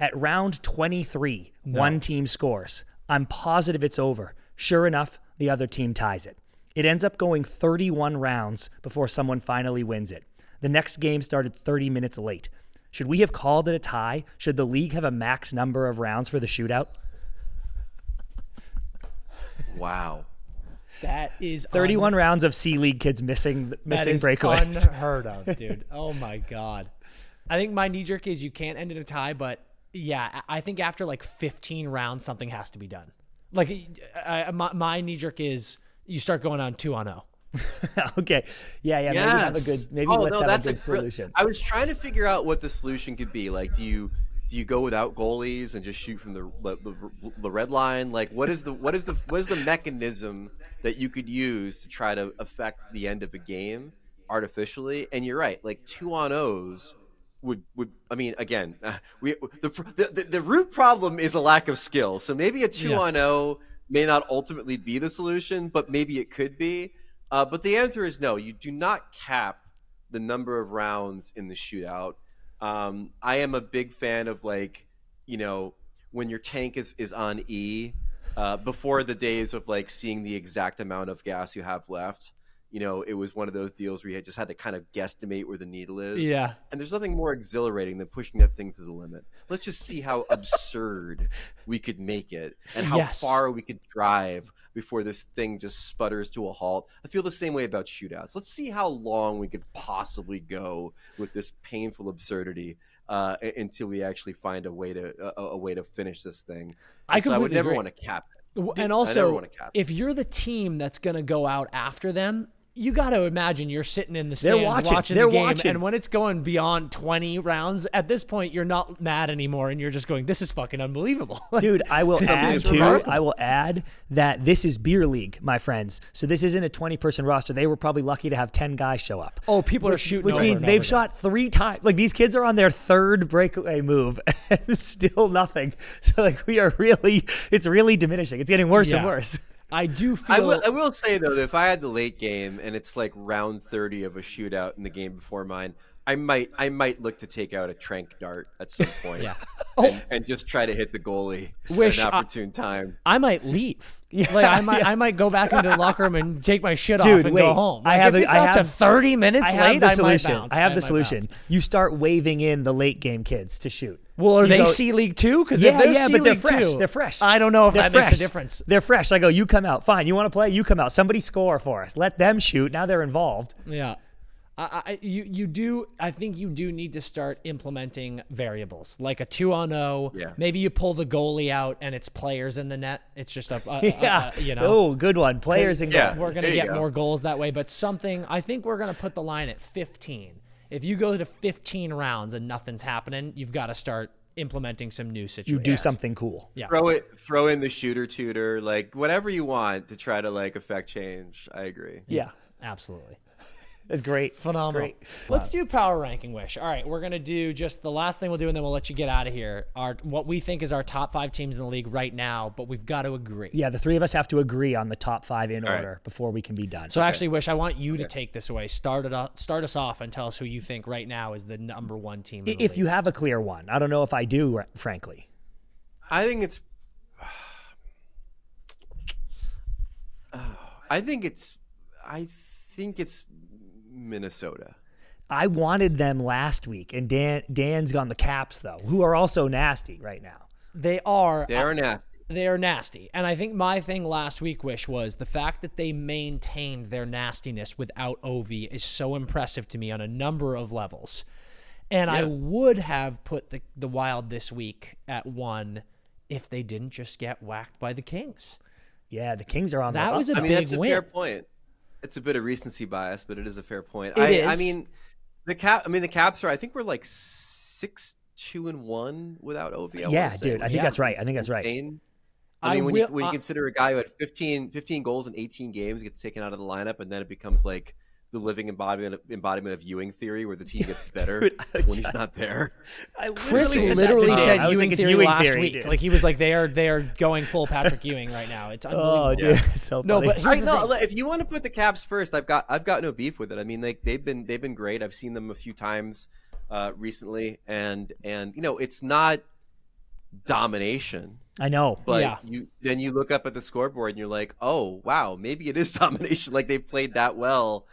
At round 23, one team scores. I'm positive it's over. Sure enough, the other team ties it. It ends up going 31 rounds before someone finally wins it. The next game started 30 minutes late. Should we have called it a tie? Should the league have a max number of rounds for the shootout? Wow. That is 31 rounds of C League kids missing breakaways. Unheard of, dude. Oh my God. I think my knee jerk is you can't end in a tie, but yeah, I think after like 15 rounds, something has to be done. Like my knee jerk is you start going on 2-0. Okay. Yeah. Yes. Maybe let's have a good solution. I was trying to figure out what the solution could be. Like, do you go without goalies and just shoot from the red line? Like, what is the mechanism that you could use to try to affect the end of a game artificially? And you're right. Like 2-on-0s would I mean, again, the root problem is a lack of skill. So maybe a 2-on-0 may not ultimately be the solution, but maybe it could be. But the answer is no. You do not cap the number of rounds in the shootout. I am a big fan of when your tank is on E, before the days of like seeing the exact amount of gas you have left. It was one of those deals where you just had to kind of guesstimate where the needle is. Yeah. And there's nothing more exhilarating than pushing that thing to the limit. Let's just see how absurd we could make it and how far we could drive before this thing just sputters to a halt. I feel the same way about shootouts. Let's see how long we could possibly go with this painful absurdity until we actually find a way to finish this thing. I would never want to cap it. And also, if you're the team that's going to go out after them, you got to imagine you're sitting in the stands watching the game, and when it's going beyond 20 rounds, at this point, you're not mad anymore, and you're just going, this is fucking unbelievable. Dude, I will add that this is beer league, my friends. So this isn't a 20-person roster. They were probably lucky to have 10 guys show up. Oh, people are shooting which means they've shot 3 times. Like, these kids are on their 3rd breakaway move, and still nothing. So, like, it's really diminishing. It's getting worse and worse. I do feel. I will say though that if I had the late game and it's like round 30 of a shootout in the game before mine, I might look to take out a trank dart at some point. and just try to hit the goalie Wish at an opportune time. I might leave. Like I might go back into the locker room and take my shit off and wait, go home. Like, I have if the- it got to 30 minutes I have late, the I might solution. bounce. I have the might solution. bounce. You start waving in the late game kids to shoot. Well, are You they go- C League too? Because Yeah, if they're yeah, C but they're League fresh. too, They're fresh. I don't know if They're that fresh. makes a difference. They're fresh. I go, you come out. Fine. You want to play? You come out. Somebody score for us. Let them shoot. Now they're involved. Yeah. I think you do need to start implementing variables like a 2-on-0. Yeah. Maybe you pull the goalie out and it's players in the net. It's just Yeah. you know. Oh, good one. Players and Yeah. goal. We're going There to you get go. more goals that way, but I think we're going to put the line at 15. If you go to 15 rounds and nothing's happening, you've got to start implementing some new situations. You do something cool. Yeah. Throw in the shooter tutor, like whatever you want to try to like affect change. I agree. Yeah. Absolutely. That's great. Phenomenal. Great. Let's do power ranking, Wish. All right, we're going to do just the last thing we'll do, and then we'll let you get out of here. What we think is our top 5 teams in the league right now, but we've got to agree. Yeah, the three of us have to agree on the top 5 in All right. order before we can be done. So actually, Wish, I want you to take this away. Start us off and tell us who you think right now is the number 1 team in the if league. you have a clear one, I don't know if I do, frankly. I think it's. I think it's Minnesota. I wanted them last week, and Dan's gone the Caps, though, who are also nasty right now. They are nasty. They are nasty. And I think my thing last week, Wish, was the fact that they maintained their nastiness without Ovi is so impressive to me on a number of levels. And I would have put the Wild this week at 1 if they didn't just get whacked by the Kings. Yeah, the Kings are on That the was a I mean, big that's a win. fair point. It's a bit of recency bias, but it is a fair point. It I is. mean, the Caps are. I think we're like 6-2-1 without Ovi. I Yeah, wanna say, dude, I which think is that's right. I think that's right. insane. I I mean, when will- you consider a guy who had 15 goals in 18 games gets taken out of the lineup, and then it becomes like the living embodiment of Ewing theory, where the team gets better Dude, when he's not there. Chris said that literally today. said I was Ewing like, it's theory Ewing last theory, week. dude. Like he was like they are going full Patrick Ewing right now. It's unbelievable. Oh, dude, it's so No, funny. but here's I the know. thing. If you want to put the Caps first, I've got no beef with it. I mean, they've been great. I've seen them a few times recently, and you know, it's not domination, I know. but Yeah. you look up at the scoreboard and you're like, oh wow, maybe it is domination. Like they've played that well,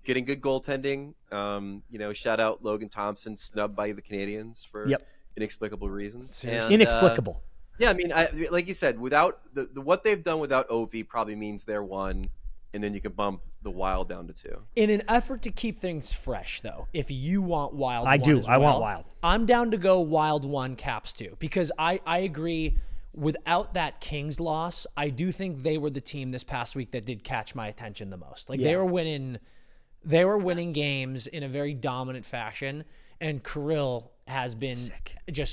getting good goaltending. You know, shout out Logan Thompson, snubbed by the Canadians for inexplicable reasons. Seriously. And, Inexplicable. yeah, I mean, like you said, without the what they've done without Ovi probably means they're 1, and then you can bump the Wild down to 2. In an effort to keep things fresh, though, if you want Wild, I 1 do. as I want well, Wild. I'm down to go Wild 1, Caps 2, because I agree. Without that Kings loss, I do think they were the team this past week that did catch my attention the most. Like they were winning games in a very dominant fashion, and Kirill has been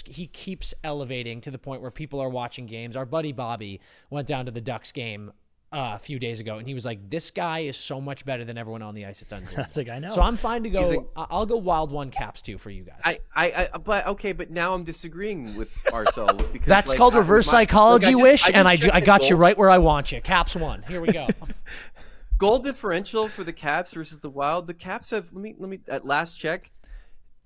he keeps elevating to the point where people are watching games. Our buddy Bobby went down to the Ducks game a few days ago, and he was like, "This guy is so much better than everyone on the ice. It's unbelievable." It's like, I know. So I'm fine to go. I'll go Wild 1, Caps 2 for you guys. But now I'm disagreeing with ourselves because That's like, called reverse psychology, Wish, and I checked got the you goal- right where I want you. Caps 1. Here we go. Goal differential for the Caps versus the Wild. The Caps have let me at last check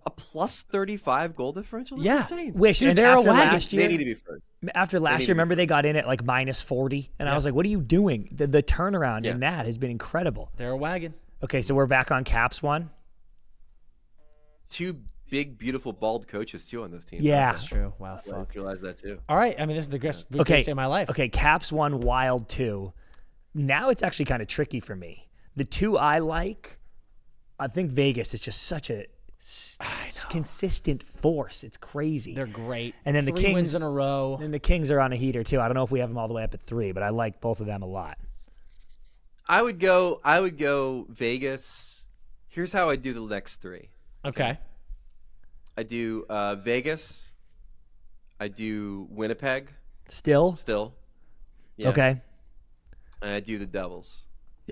a +35 goal differential. That's insane. Wish, Dude, and they're a after wagon. last They year, need to be first. after last need year, to be remember they got in at like -40, and I was like, "What are you doing?" The turnaround in that has been incredible. They're a wagon. Okay, so we're back on Caps 1. 2 big, beautiful, bald coaches too on this team. Yeah. That's true. Wow, I fuck. just realized that too. All right. I mean, this is the greatest day of my life. Okay, Caps 1, Wild 2. Now it's actually kind of tricky for me. The 2 I like, I think Vegas is just such a consistent force. It's crazy. They're great. And then the 3 Kings wins in a row. And the Kings are on a heater too. I don't know if we have them all the way up at 3, but I like both of them a lot. I would go Vegas. Here's how I do the next 3. Okay. I do Vegas. I do Winnipeg. Still? Yeah. Okay. And I do the Devils.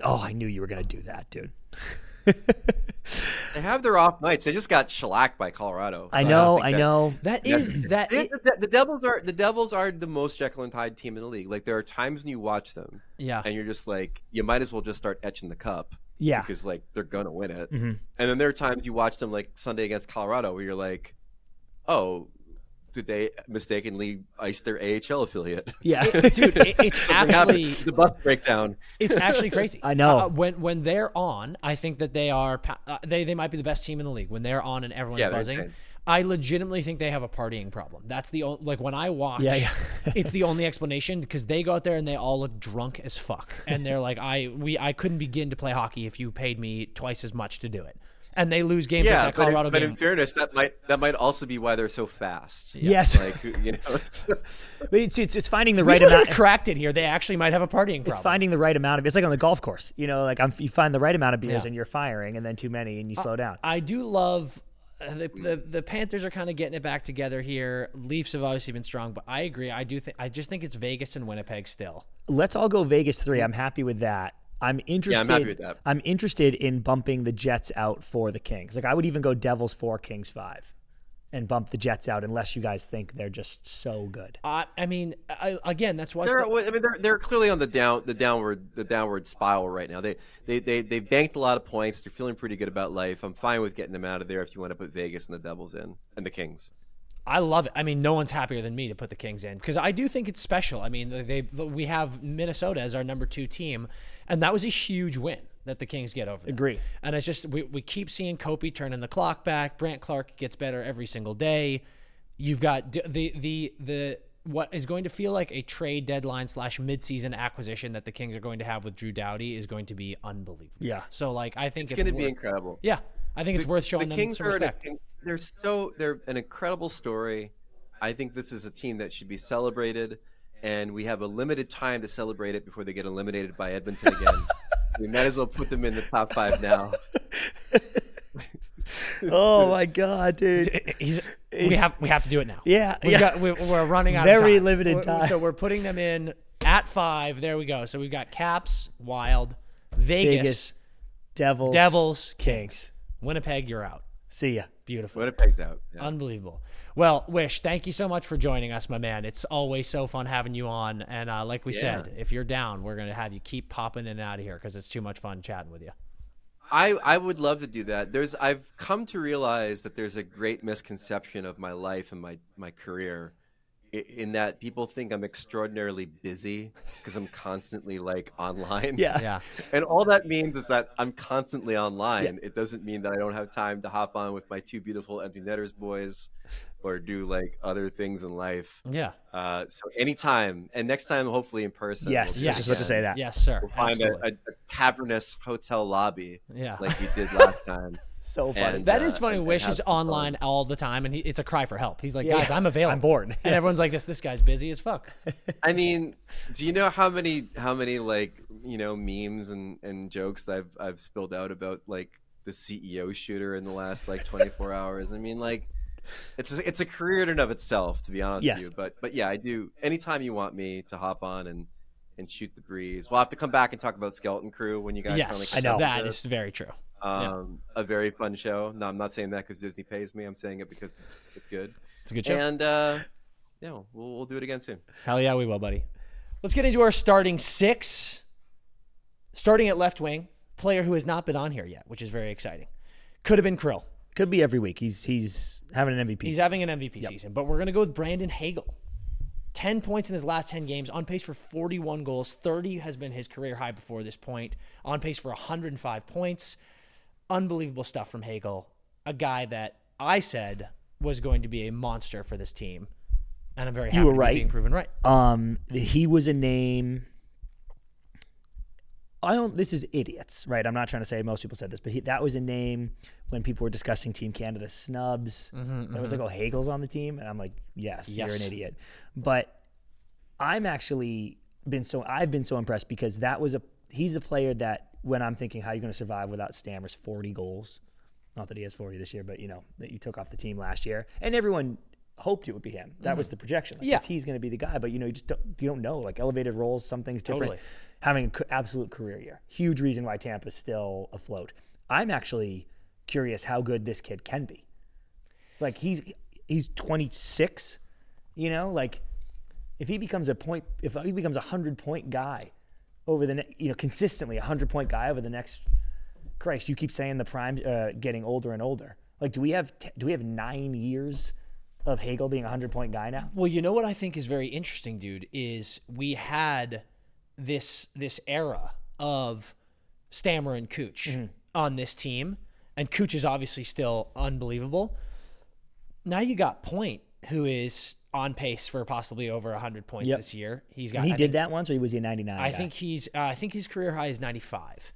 Oh, I knew you were going to do that, dude. They have their off nights. They just got shellacked by Colorado. I so know. don't think the Devils are the most Jekyll and Hyde team in the league. Like there are times when you watch them, and you're just like, you might as well just start etching the cup, because like they're gonna win it. And then there are times you watch them like Sunday against Colorado where you're like, oh, did they mistakenly ice their AHL affiliate? Yeah. Dude, it's actually The bus breakdown. it's actually crazy. I know. When they're on, I think that they are they might be the best team in the league when they're on and everyone's Yeah, they're buzzing. insane. I legitimately think they have a partying problem. That's the like when I watch, Yeah. it's the only explanation because they go out there and they all look drunk as fuck, and they're like, I couldn't begin to play hockey if you paid me twice as much to do it, and they lose games like that Colorado but game. in fairness, that might also be why they're so fast. Yes. Like, you know, It's finding the We right could have amount. cracked it here. They actually might have a partying problem. It's finding the right amount of. It's like on the golf course. You know, like you find the right amount of beers Yeah. and you're firing, and then too many and you slow down. I do love the Panthers are kind of getting it back together here. Leafs have obviously been strong, but I agree. I just think it's Vegas and Winnipeg still. Let's all go Vegas 3. I'm happy with that. I'm interested. I'm happy with that. I'm interested in bumping the Jets out for the Kings. Like I would even go Devils 4, Kings 5, and bump the Jets out unless you guys think they're just so good. I mean, again, that's why they're clearly on the downward spiral right now. They banked a lot of points. They're feeling pretty good about life. I'm fine with getting them out of there if you want to put Vegas and the Devils in and the Kings. I love it. I mean, no one's happier than me to put the Kings in because I do think it's special. I mean, we have Minnesota as our number 2 team, and that was a huge win that the Kings get over them. Agree. And it's just we keep seeing Kopi turning the clock back. Brant Clark gets better every single day. You've got the what is going to feel like a trade deadline / midseason acquisition that the Kings are going to have with Drew Doughty is going to be unbelievable. Yeah. So like I think It's going to be incredible. Yeah, I think it's worth showing the them Kings some are respect. they're an incredible story. I think this is a team that should be celebrated, and we have a limited time to celebrate it before they get eliminated by Edmonton again. We might as well put them in the top 5 now. Oh my God, dude! We have to do it now. Yeah, We're running out Very of time. limited time. So we're putting them in at 5. There we go. So we've got Caps, Wild, Vegas, Devils, Kings. Winnipeg, you're out. See ya. Beautiful. Winnipeg's out. Yeah. Unbelievable. Well, Wish, thank you so much for joining us, my man. It's always so fun having you on. And like we said, if you're down, we're going to have you keep popping in and out of here because it's too much fun chatting with you. I would love to do that. I've come to realize that there's a great misconception of my life and my career in that people think I'm extraordinarily busy because I'm constantly like online. Yeah. And all that means is that I'm constantly online. Yeah. It doesn't mean that I don't have time to hop on with my 2 beautiful empty netters boys or do like other things in life. Yeah. So anytime, and next time, hopefully in person. Yes. we'll I was just about to say that. Yes, sir. We'll find Absolutely. a cavernous hotel lobby Yeah. like we did last time. So funny. And, That is funny. and Wish have is some online fun. all the time, and it's a cry for help. He's like, Yeah. guys, I'm available. I'm bored. And everyone's like, this guy's busy as fuck. I mean, do you know how many like, you know, memes and jokes that I've spilled out about like the CEO shooter in the last like 24 hours? I mean, like it's a career in and of itself, to be honest Yes. with you. But yeah, I do. Anytime you want me to hop on and shoot the breeze, we'll have to come back and talk about Skeleton Crew when you guys finally Yes, come I know. out that with is very true. a very fun show. No, I'm not saying that because Disney pays me. I'm saying it because it's good. It's a good show. And yeah, we'll do it again soon. Hell yeah, we will, buddy. Let's get into our starting 6. Starting at left wing, player who has not been on here yet, which is very exciting. Could have been Krill. Could be every week. He's having an MVP. He's having an MVP season, but we're going to go with Brandon Hagel. 10 points in his last 10 games, on pace for 41 goals. 30 has been his career high before this point. On pace for 105 points. Unbelievable stuff from Hagel. A guy that I said was going to be a monster for this team. And I'm very happy were to be right. being proven right. He was a name. This is idiots, right? I'm not trying to say most people said this, but that was a name when people were discussing Team Canada snubs. It was like, oh, Hagel's on the team. And I'm like, yes, you're an idiot. But I've been so impressed because he's a player that when I'm thinking how you're going to survive without Stammer's 40 goals, not that he has 40 this year, but that you took off the team last year and everyone hoped it would be him. That was the projection. Like, he's going to be the guy, but you don't know, like elevated roles, some things different. Totally. Having an absolute career year. Huge reason why Tampa's still afloat. I'm actually curious how good this kid can be. Like he's 26, like if he becomes a 100-point guy over the consistently 100-point guy over the next, Christ, you keep saying the prime getting older and older. Like do we have 9 years of Hagel being a 100-point guy now? Well, you know what I think is very interesting, dude, is we had this era of Stammer and Cooch on this team, and Cooch is obviously still unbelievable. Now you got Point, who is on pace for possibly over 100 points this year. He's got. And he did that once, or was he a 99? I think his career high is 95,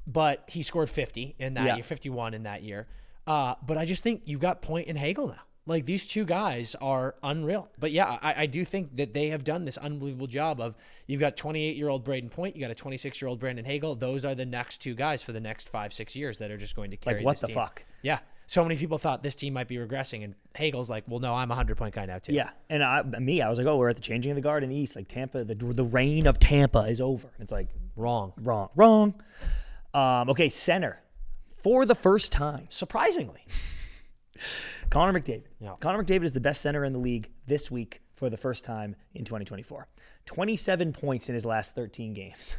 but he scored 50 in that year, 51 in that year. But I just think you've got Point and Hagel now. Like, these two guys are unreal. But yeah, I do think that they have done this unbelievable job of, you've got 28-year-old Braden Point, you got a 26-year-old Brandon Hagel. Those are the next two guys for the next 5-6 years that are just going to carry what this the team. fuck? Yeah. So many people thought this team might be regressing, and Hagel's like, well, no, I'm a 100-point guy now too. Yeah, and I was like, oh, we're at the changing of the guard in the East. Like, Tampa, the reign of Tampa is over. It's like, Wrong. Okay, center. For the first time, Surprisingly. Connor McDavid. Yeah. Connor McDavid is the best center in the league this week for the first time in 2024. 27 points in his last 13 games.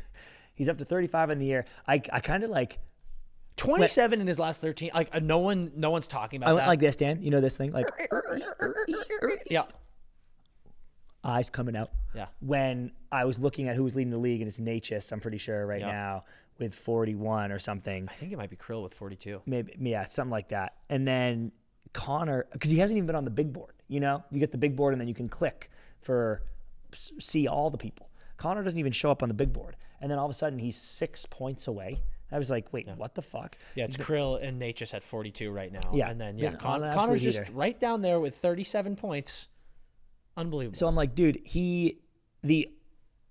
He's up to 35 in the year. I kind of like 27 in his last 13. Like, no one's talking about I that. went like this, Dan. You know this thing? Like, Yeah. eyes coming out. Yeah. When I was looking at who was leading the league, and it's Richest, I'm pretty sure right Yeah. now, with 41 or something. I think it might be Krill with 42. Maybe, yeah, something like that. And then Connor, because he hasn't even been on the big board, you know? You get the big board and then you can click for see all the people. Connor doesn't even show up on the big board. And then all of a sudden he's 6 points away. I was like, wait, what the fuck? Yeah, it's Krill and Natchez at 42 right now. Yeah. And then, Been on an Connor's absolute just heater. right down there with 37 points. Unbelievable. So I'm like, dude, the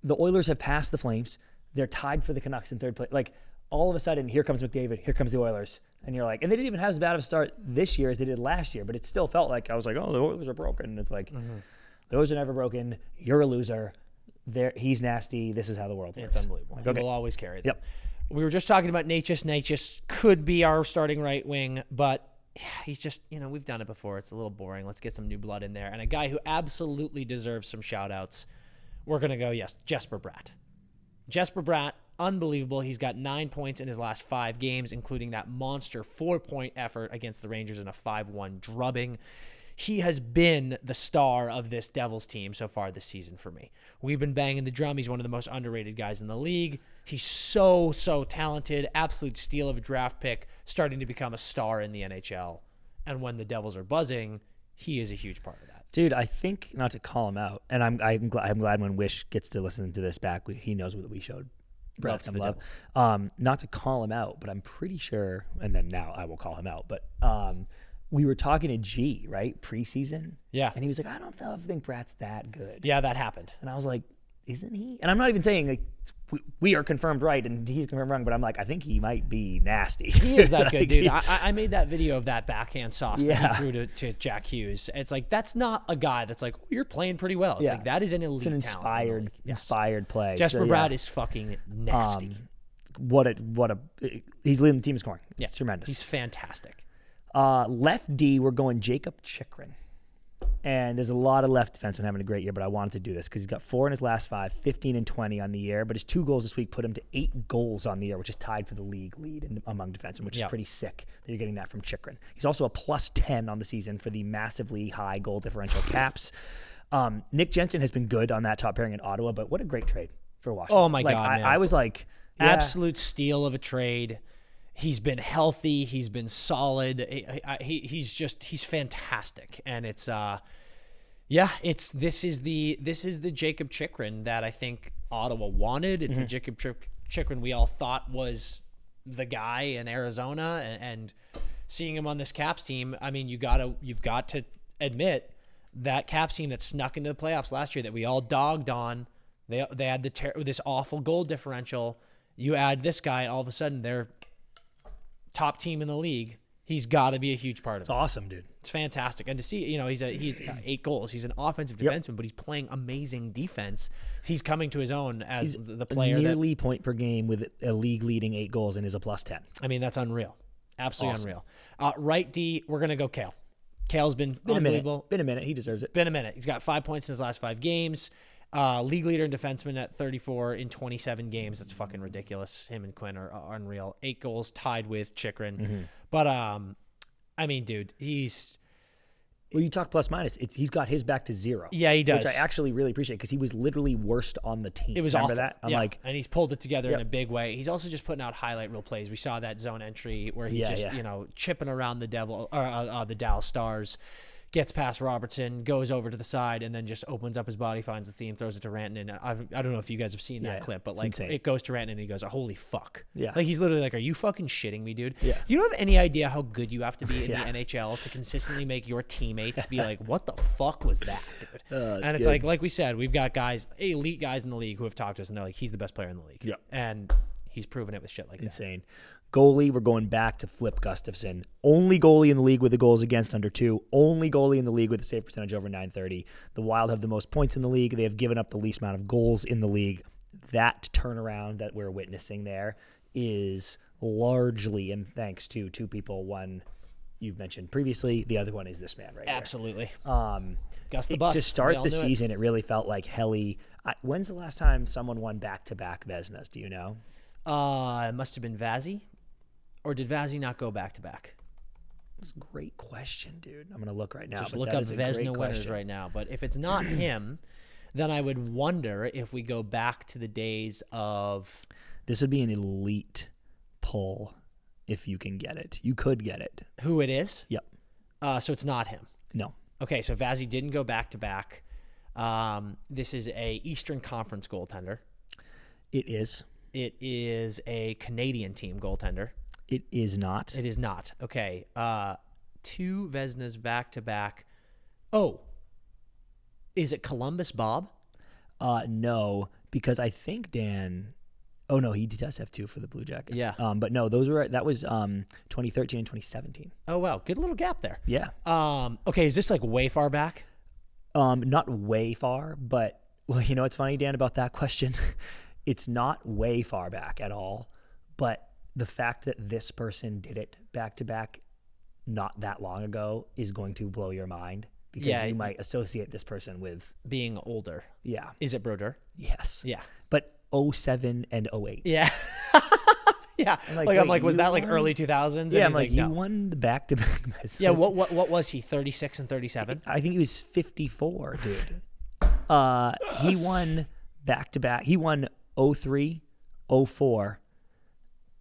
Oilers have passed the Flames. They're tied for the Canucks in third place. Like, all of a sudden, here comes McDavid, here comes the Oilers. And you're like, and they didn't even have as bad of a start this year as they did last year, but it still felt like, I was like, oh, the Oilers are broken. And it's like, the Oilers are never broken. You're a loser. He's nasty. This is how the world works. It's unbelievable. Like, He okay. will always carry them. Yep. We were just talking about Natchez. Natchez could be our starting right wing, but he's just, we've done it before. It's a little boring. Let's get some new blood in there. And a guy who absolutely deserves some shout-outs, we're going to go, Jesper Bratt. Jesper Bratt, unbelievable. He's got 9 points in his last 5 games, including that monster 4-point effort against the Rangers in a 5-1 drubbing. He has been the star of this Devils team so far this season for me. We've been banging the drum. He's one of the most underrated guys in the league. He's so talented, absolute steal of a draft pick, starting to become a star in the NHL. And when the Devils are buzzing, he is a huge part of that. Dude, I think, not to call him out, and I'm glad when Wish gets to listen to this back, he knows what we showed Brad some love. Not to call him out, but I'm pretty sure, and then now I will call him out, but we were talking to G, right, preseason? Yeah. And he was like, I don't think Brad's that good. Yeah, that happened. And I was like, isn't he? And I'm not even saying, like, we are confirmed right and he's confirmed wrong, but I'm like, I think he might be nasty. He is that Like, good, dude. I made that video of that backhand sauce that he threw to Jack Hughes. It's like, that's not a guy that's like, you're playing pretty well. It's like, that is an elite It's an talent. inspired play. Jesper Bratt is fucking nasty. He's leading the team in scoring. It's tremendous. He's fantastic. Left D, we're going Jacob Chychrun. And there's a lot of left defensemen having a great year, but I wanted to do this because he's got 4 in his last 5, 15 and 20 on the year. But his 2 goals this week put him to 8 goals on the year, which is tied for the league lead among defensemen, which is pretty sick that you're getting that from Chychrun. He's also a plus 10 on the season for the massively high goal differential caps. Nick Jensen has been good on that top pairing in Ottawa, but what a great trade for Washington. Oh, my God, man. I was like, absolute steal of a trade. He's been healthy. He's been solid. He's fantastic. And it's this is the Jacob Chychrun that I think Ottawa wanted. It's the Jacob Chychrun we all thought was the guy in Arizona, and seeing him on this Caps team, I mean, you've got to admit that Caps team that snuck into the playoffs last year that we all dogged on. They had this awful goal differential. You add this guy, and all of a sudden they're top team in the league. He's got to be a huge part of it. It's awesome, dude. It's fantastic. And to see, he's got 8 goals. He's an offensive defenseman, but he's playing amazing defense. He's coming to his own as the player. Nearly point per game with a league-leading 8 goals and is a plus 10. I mean, that's unreal. Absolutely unreal. Right D, we're going to go Kale. Kale's been unbelievable. Been a minute. He deserves it. Been a minute. He's got 5 points in his last 5 games. League leader in defenseman at 34 in 27 games. That's fucking ridiculous. Him and Quinn are unreal. 8 goals tied with Chychrun. But, I mean, dude, he's Well, you talk plus minus. He's got his back to 0. Yeah, he does. Which I actually really appreciate because he was literally worst on the team. It was Remember awful. that? I'm yeah. like, and he's pulled it together in Yep. a big way. He's also just putting out highlight reel plays. We saw that zone entry where he's chipping around the the Dallas Stars, gets past Robertson, goes over to the side, and then just opens up his body, finds the seam, throws it to Rantanen. And I don't know if you guys have seen that clip, but like insane. it goes to Rantanen and he goes, "Holy fuck!" Yeah. Like he's literally like, "Are you fucking shitting me, dude?" Yeah. You don't have any idea how good you have to be in Yeah. the NHL to consistently make your teammates be like, "What the fuck was that, dude?" That's And it's good. like we said, we've got elite guys in the league who have talked to us, and they're like, "He's the best player in the league." Yeah. And he's proven it with shit like that. insane. Goalie, we're going back to Flip Gustafson. Only goalie in the league with the goals against under 2. Only goalie in the league with a save percentage over 930. The Wild have the most points in the league. They have given up the least amount of goals in the league. That turnaround that we're witnessing there is largely in thanks to 2 people. One you've mentioned previously. The other one is this man right here. Absolutely. Um, Gus the Bus. To We start all the knew it. season, it really felt like Helly. When's the last time someone won back-to-back Vezinas? Do you know? It must have been Vazzy. Or did Vazzy not go back to back? That's a great question, dude. I'm going to look right now. Just but look that up is a great Vezina winners question. right now. But if it's not him, then I would wonder if we go back to the days of. This would be an elite pull if you can get it. You could get it. Who it is? Yep. So it's not him. No. Okay, so Vazzy didn't go back to back. This is a Eastern Conference goaltender. It is. It is a Canadian team goaltender. It is not. It is not. Okay. 2 Vezinas back to back. Oh. Is it Columbus Bob? No, because I think Dan. Oh no, he does have 2 for the Blue Jackets. Yeah. But no, that was 2013 and 2017. Oh, wow. Good little gap there. Yeah. Okay, is this like way far back? Not way far, but well, you know what's funny, Dan, about that question? It's not way far back at all, but the fact that this person did it back to back not that long ago is going to blow your mind because you might associate this person with Being older. yeah. Is it Brodeur? Yes. Yeah. But 07 and 08. Yeah. Yeah. like, I'm wait, like, was you that like won? early 2000s? Yeah, And I'm he's like, you no. won the back to back. Yeah, what was he? 36 and 37? I think he was 54, dude. He won back to back. He won 03, 04,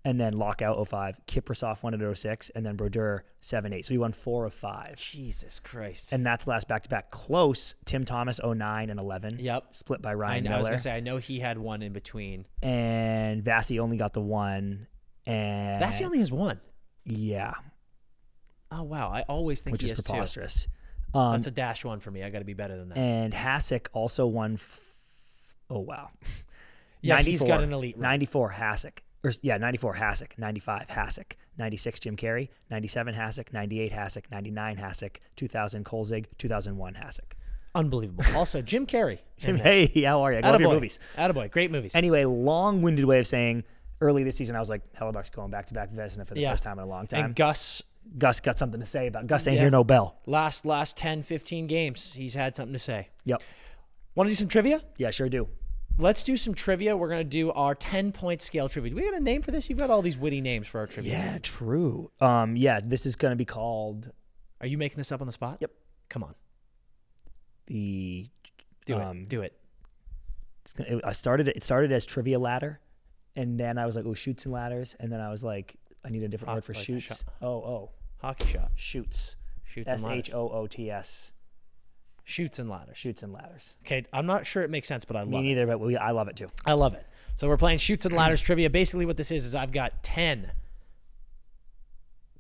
and then lockout 05. Kiprasov won at 06, and then Brodeur 7-8. So he won 4 of 5. Jesus Christ. And that's last back to back. Close, Tim Thomas 09 and 11. Yep. Split by Ryan I was Miller. going to say, I know he had one in between. And Vasi only got the 1. And Vasi only has one. yeah, Oh, wow. I always think which he is has 2. preposterous. That's a -1 for me. I got to be better than that. And Hasek also won. Oh wow. Yeah, he's got an elite run. 94 Hasek. 94 Hasek, 95 Hasek, 96 Jim Carey, 97 Hasek, 98 Hasek, 99 Hasek, 2000 Kolzig, 2001 Hasek. Unbelievable. Also, Jim Carrey. Hey, how are you? I love your movies. Attaboy. Great movies. Anyway, long-winded way of saying early this season I was like, Hellebuck's going back-to-back Vezina for the first time in a long time. And Gus got something to say about Gus ain't hear no bell. last 10, 15 games, he's had something to say. Yep. Want to do some trivia? Yeah, sure do. Let's do some trivia. We're going to do our 10-point scale trivia. Do we got a name for this? You've got all these witty names for our trivia. Yeah, true. This is going to be called Are you making this up on the spot? Yep. Come on. the Do it. Do it. It started as trivia ladder, and then I was like, oh, shoots and ladders, and then I was like, I need a different word for like a shoots. shot. Hockey Hockey shot. shoots. Shoots and ladders. SHOOTS. Shoots and ladders. Shoots and ladders. Okay, I'm not sure it makes sense, but I love Me it. neither, but I love it too. I love it. So we're playing Shoots and Ladders trivia. Basically what this is I've got 10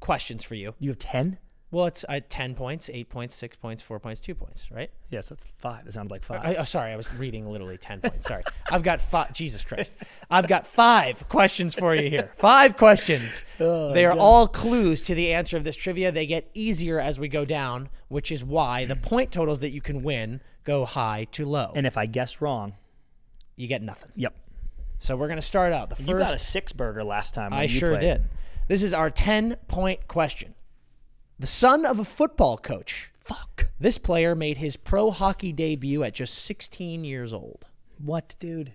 questions for you. You have 10? Well, it's 10 points, 8 points, 6 points, 4 points, 2 points, right? Yes, that's 5. That sounded like 5. Sorry, I was reading literally 10 points. Sorry. I've got 5. Jesus Christ. I've got 5 questions for you here. 5 questions. They are all clues to the answer of this trivia. They get easier as we go down, which is why the point totals that you can win go high to low. And if I guess wrong, you get nothing. yep. So we're going to start out. The first. You got a 6-burger last time. When I you sure played. did. This is our 10-point question. The son of a football coach. Fuck. This player made his pro hockey debut at just 16 years old. What, dude?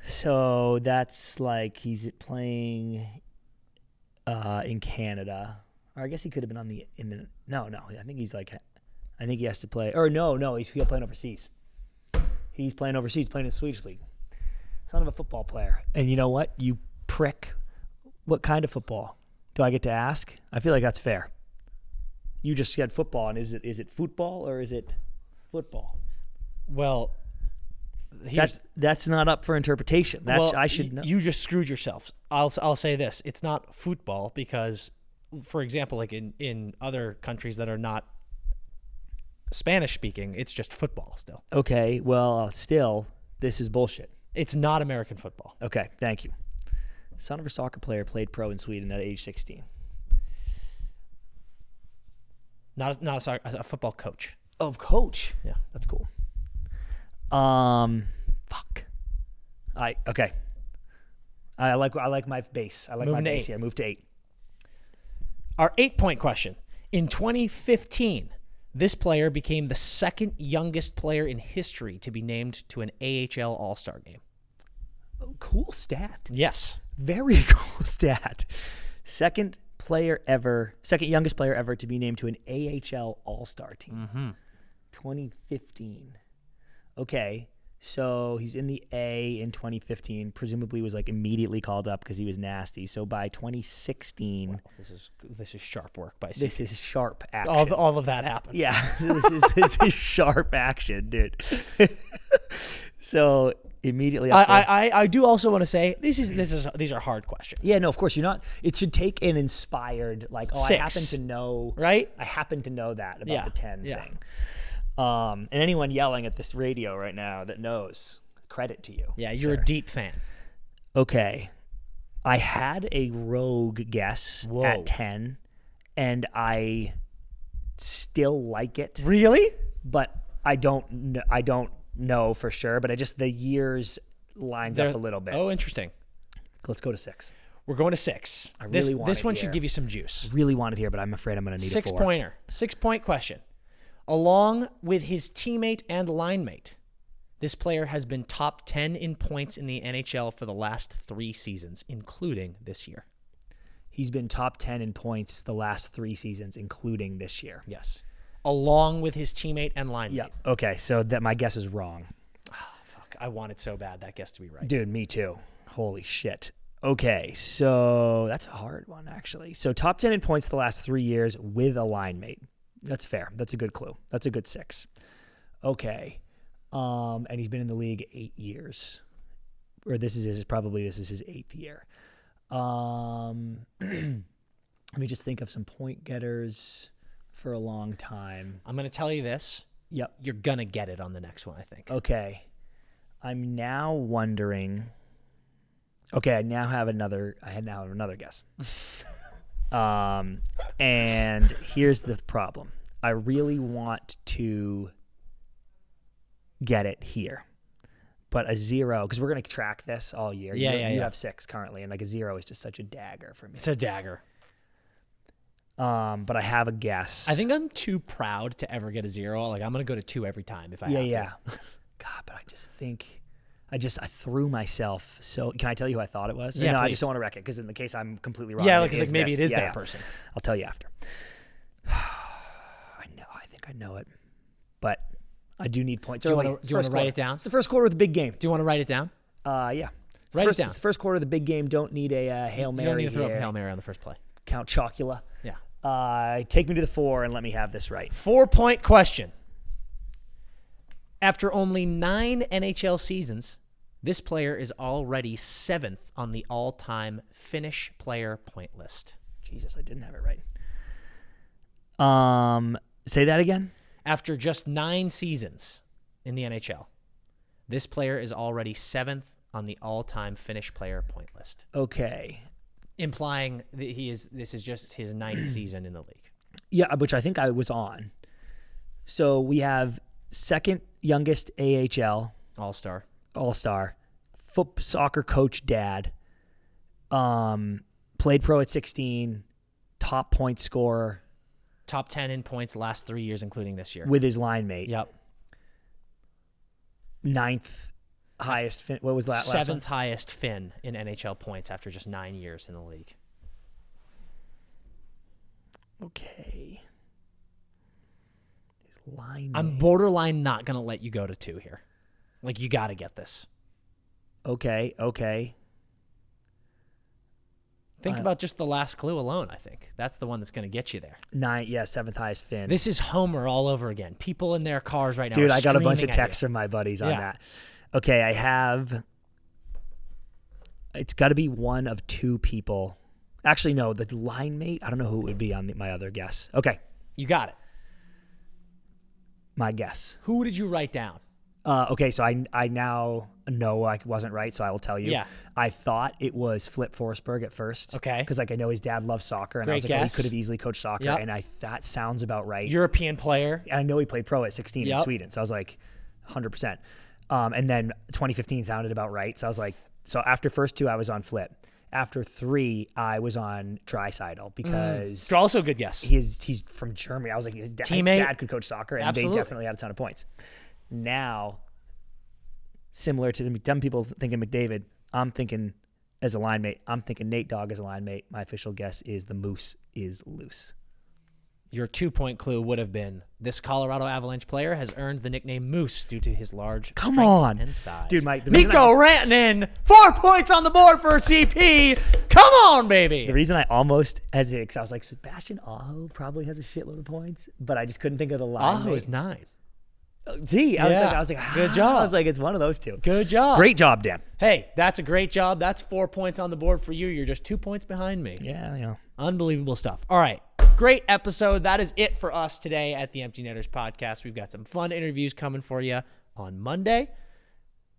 So that's like he's playing in Canada. Or I guess he could have been no. I think he has to play. Or no, he's playing overseas. He's playing overseas, playing in the Swedish league. Son of a football player. And you know what? You prick. What kind of football? Do I get to ask? I feel like that's fair. You just said football, and is it football or is it football? Well, that's not up for interpretation. I should know. You just screwed yourself. I'll say this: it's not football because, for example, like in other countries that are not Spanish speaking, it's just football still. Okay, well, still, this is bullshit. It's not American football. Okay, thank you. Son of a soccer player played pro in Sweden at age 16. Not a football coach. Oh, coach. Yeah, that's cool. Fuck. Okay. I like my base. I like Moving my to base. 8. Yeah, move to 8. Our 8-point question. In 2015, this player became the second youngest player in history to be named to an AHL All-Star game. Oh, cool stat. Yes. Very cool stat. Second youngest player ever to be named to an AHL All-Star team. Mm-hmm. 2015. Okay, so he's in the A in 2015. Presumably was like immediately called up because he was nasty. So by 2016, wow, this is sharp work by CP. This is sharp action. All of that happened. Yeah, this is sharp action, dude. So immediately, I do also want to say these are hard questions. Yeah, no, of course you're not. It should take an inspired I happen to know, right? I happen to know that about the 10 thing. And anyone yelling at this radio right now that knows, credit to you. Yeah, you're a deep fan. Okay. I had a rogue guess at 10, and I still like it. Really? But I don't know for sure, but the years lines up a little bit. Oh, interesting. Let's go to 6. We're going to 6. I really want this one should give you some juice. Really want it here, but I'm afraid I'm going to need a 4. 6-pointer. 6-point question. Along with his teammate and line mate, this player has been top 10 in points in the NHL for the last 3 seasons, including this year. He's been top 10 in points the last 3 seasons, including this year. Yes. Along with his teammate and line mate. Yeah. Okay, so that my guess is wrong. Oh, fuck. I wanted so bad that guess to be right. Dude, me too. Holy shit. Okay, so that's a hard one, actually. So top 10 in points the last 3 years with a line mate. That's fair. That's a good clue. That's a good 6. Okay. And he's been in the league 8 years. Or this is his 8th year. Let me just think of some point getters for a long time. I'm going to tell you this. Yep. You're going to get it on the next one, I think. Okay. I'm now wondering. Okay, I now have another guess. And here's the problem. I really want to get it here. But a 0, because we're going to track this all year. You have 6 currently, and a 0 is just such a dagger for me. It's a dagger. But I have a guess. I think I'm too proud to ever get a 0. I'm going to go to 2 every time if I have to. Yeah. God, but I just think... I threw myself. So can I tell you who I thought it was? Yeah, no, please. I just don't want to wreck it because in the case I'm completely wrong. Yeah, because maybe it is that person. I'll tell you after. I think I know it, but I do need points. Do you want to write it down? It's the first quarter of the big game. Do you want to write it down? Yeah. Write it down. It's the first quarter of the big game. Don't need a Hail Mary. You don't need to throw up here. a Hail Mary on the first play. Count Chocula. Yeah. Take me to the 4 and let me have this right. 4-point question. After only 9 NHL seasons, this player is already 7th on the all-time Finnish player point list. Jesus, I didn't have it right. Say that again. After just 9 seasons in the NHL, this player is already 7th on the all-time Finnish player point list. Okay. Implying that this is just his 9th season in the league. Yeah, which I think I was on. So we have second youngest AHL. All-star. Soccer coach dad. Played pro at 16. Top point scorer. Top 10 in points last 3 years, including this year. With his line mate. Yep. 9th highest Finn. What was that last one? 7th highest Finn in NHL points after just 9 years in the league. Okay. Line I'm mate. borderline not going to let you go to 2 here. Like, you got to get this. Okay. Think about just the last clue alone, I think. That's the one that's going to get you there. 9, yeah, 7th highest Finn. This is Homer all over again. People in their cars right now Dude, are I got a bunch of screaming at texts you. from my buddies on Yeah. that. Okay, I have. It's got to be one of 2 people. Actually, no, the line mate. I don't know who it would be on my other guess. Okay, You got it. my guess. Who did you write down? Okay, so I now know I wasn't right, so I will tell you. Yeah. I thought it was Flip Forsberg at first. Okay. Because I know his dad loves soccer, and I Great was like, oh, he guess. could have easily coached soccer, Yep. and that sounds about right. European player. And I know he played pro at 16 in Yep. Sweden, so I was like, 100%. And then 2015 sounded about right, so I was like, so after first 2, I was on Flip. After 3, I was on Draisaitl because Also a good guess. he's from Germany. I was like, his Teammate. dad could coach soccer, and Absolutely. they definitely had a ton of points. Now, similar to some people thinking McDavid, I'm thinking as a line mate. I'm thinking Nate Dogg as a line mate. My official guess is the Moose is loose. Your 2-point clue would have been this Colorado Avalanche player has earned the nickname Moose due to his large Come strength on. and size. Dude, the reason Mikko Rantanen, 4 points on the board for CP. Come on, baby. The reason I almost hesitated, because I was like, Sebastian Aho probably has a shitload of points, but I just couldn't think of the line Aho mate. is 9. See, I Yeah. was like, Good job. I was like, it's one of those 2. Good job. Great job, Dan. Hey, that's a great job. That's 4 points on the board for you. You're just 2 points behind me. Yeah. Unbelievable stuff. All right. Great episode. That is it for us today at the Empty Netters podcast. We've got some fun interviews coming for you on Monday.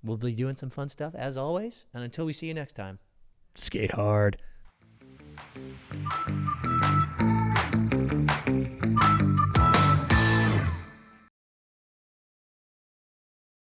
We'll be doing some fun stuff as always. And until we see you next time. Skate hard.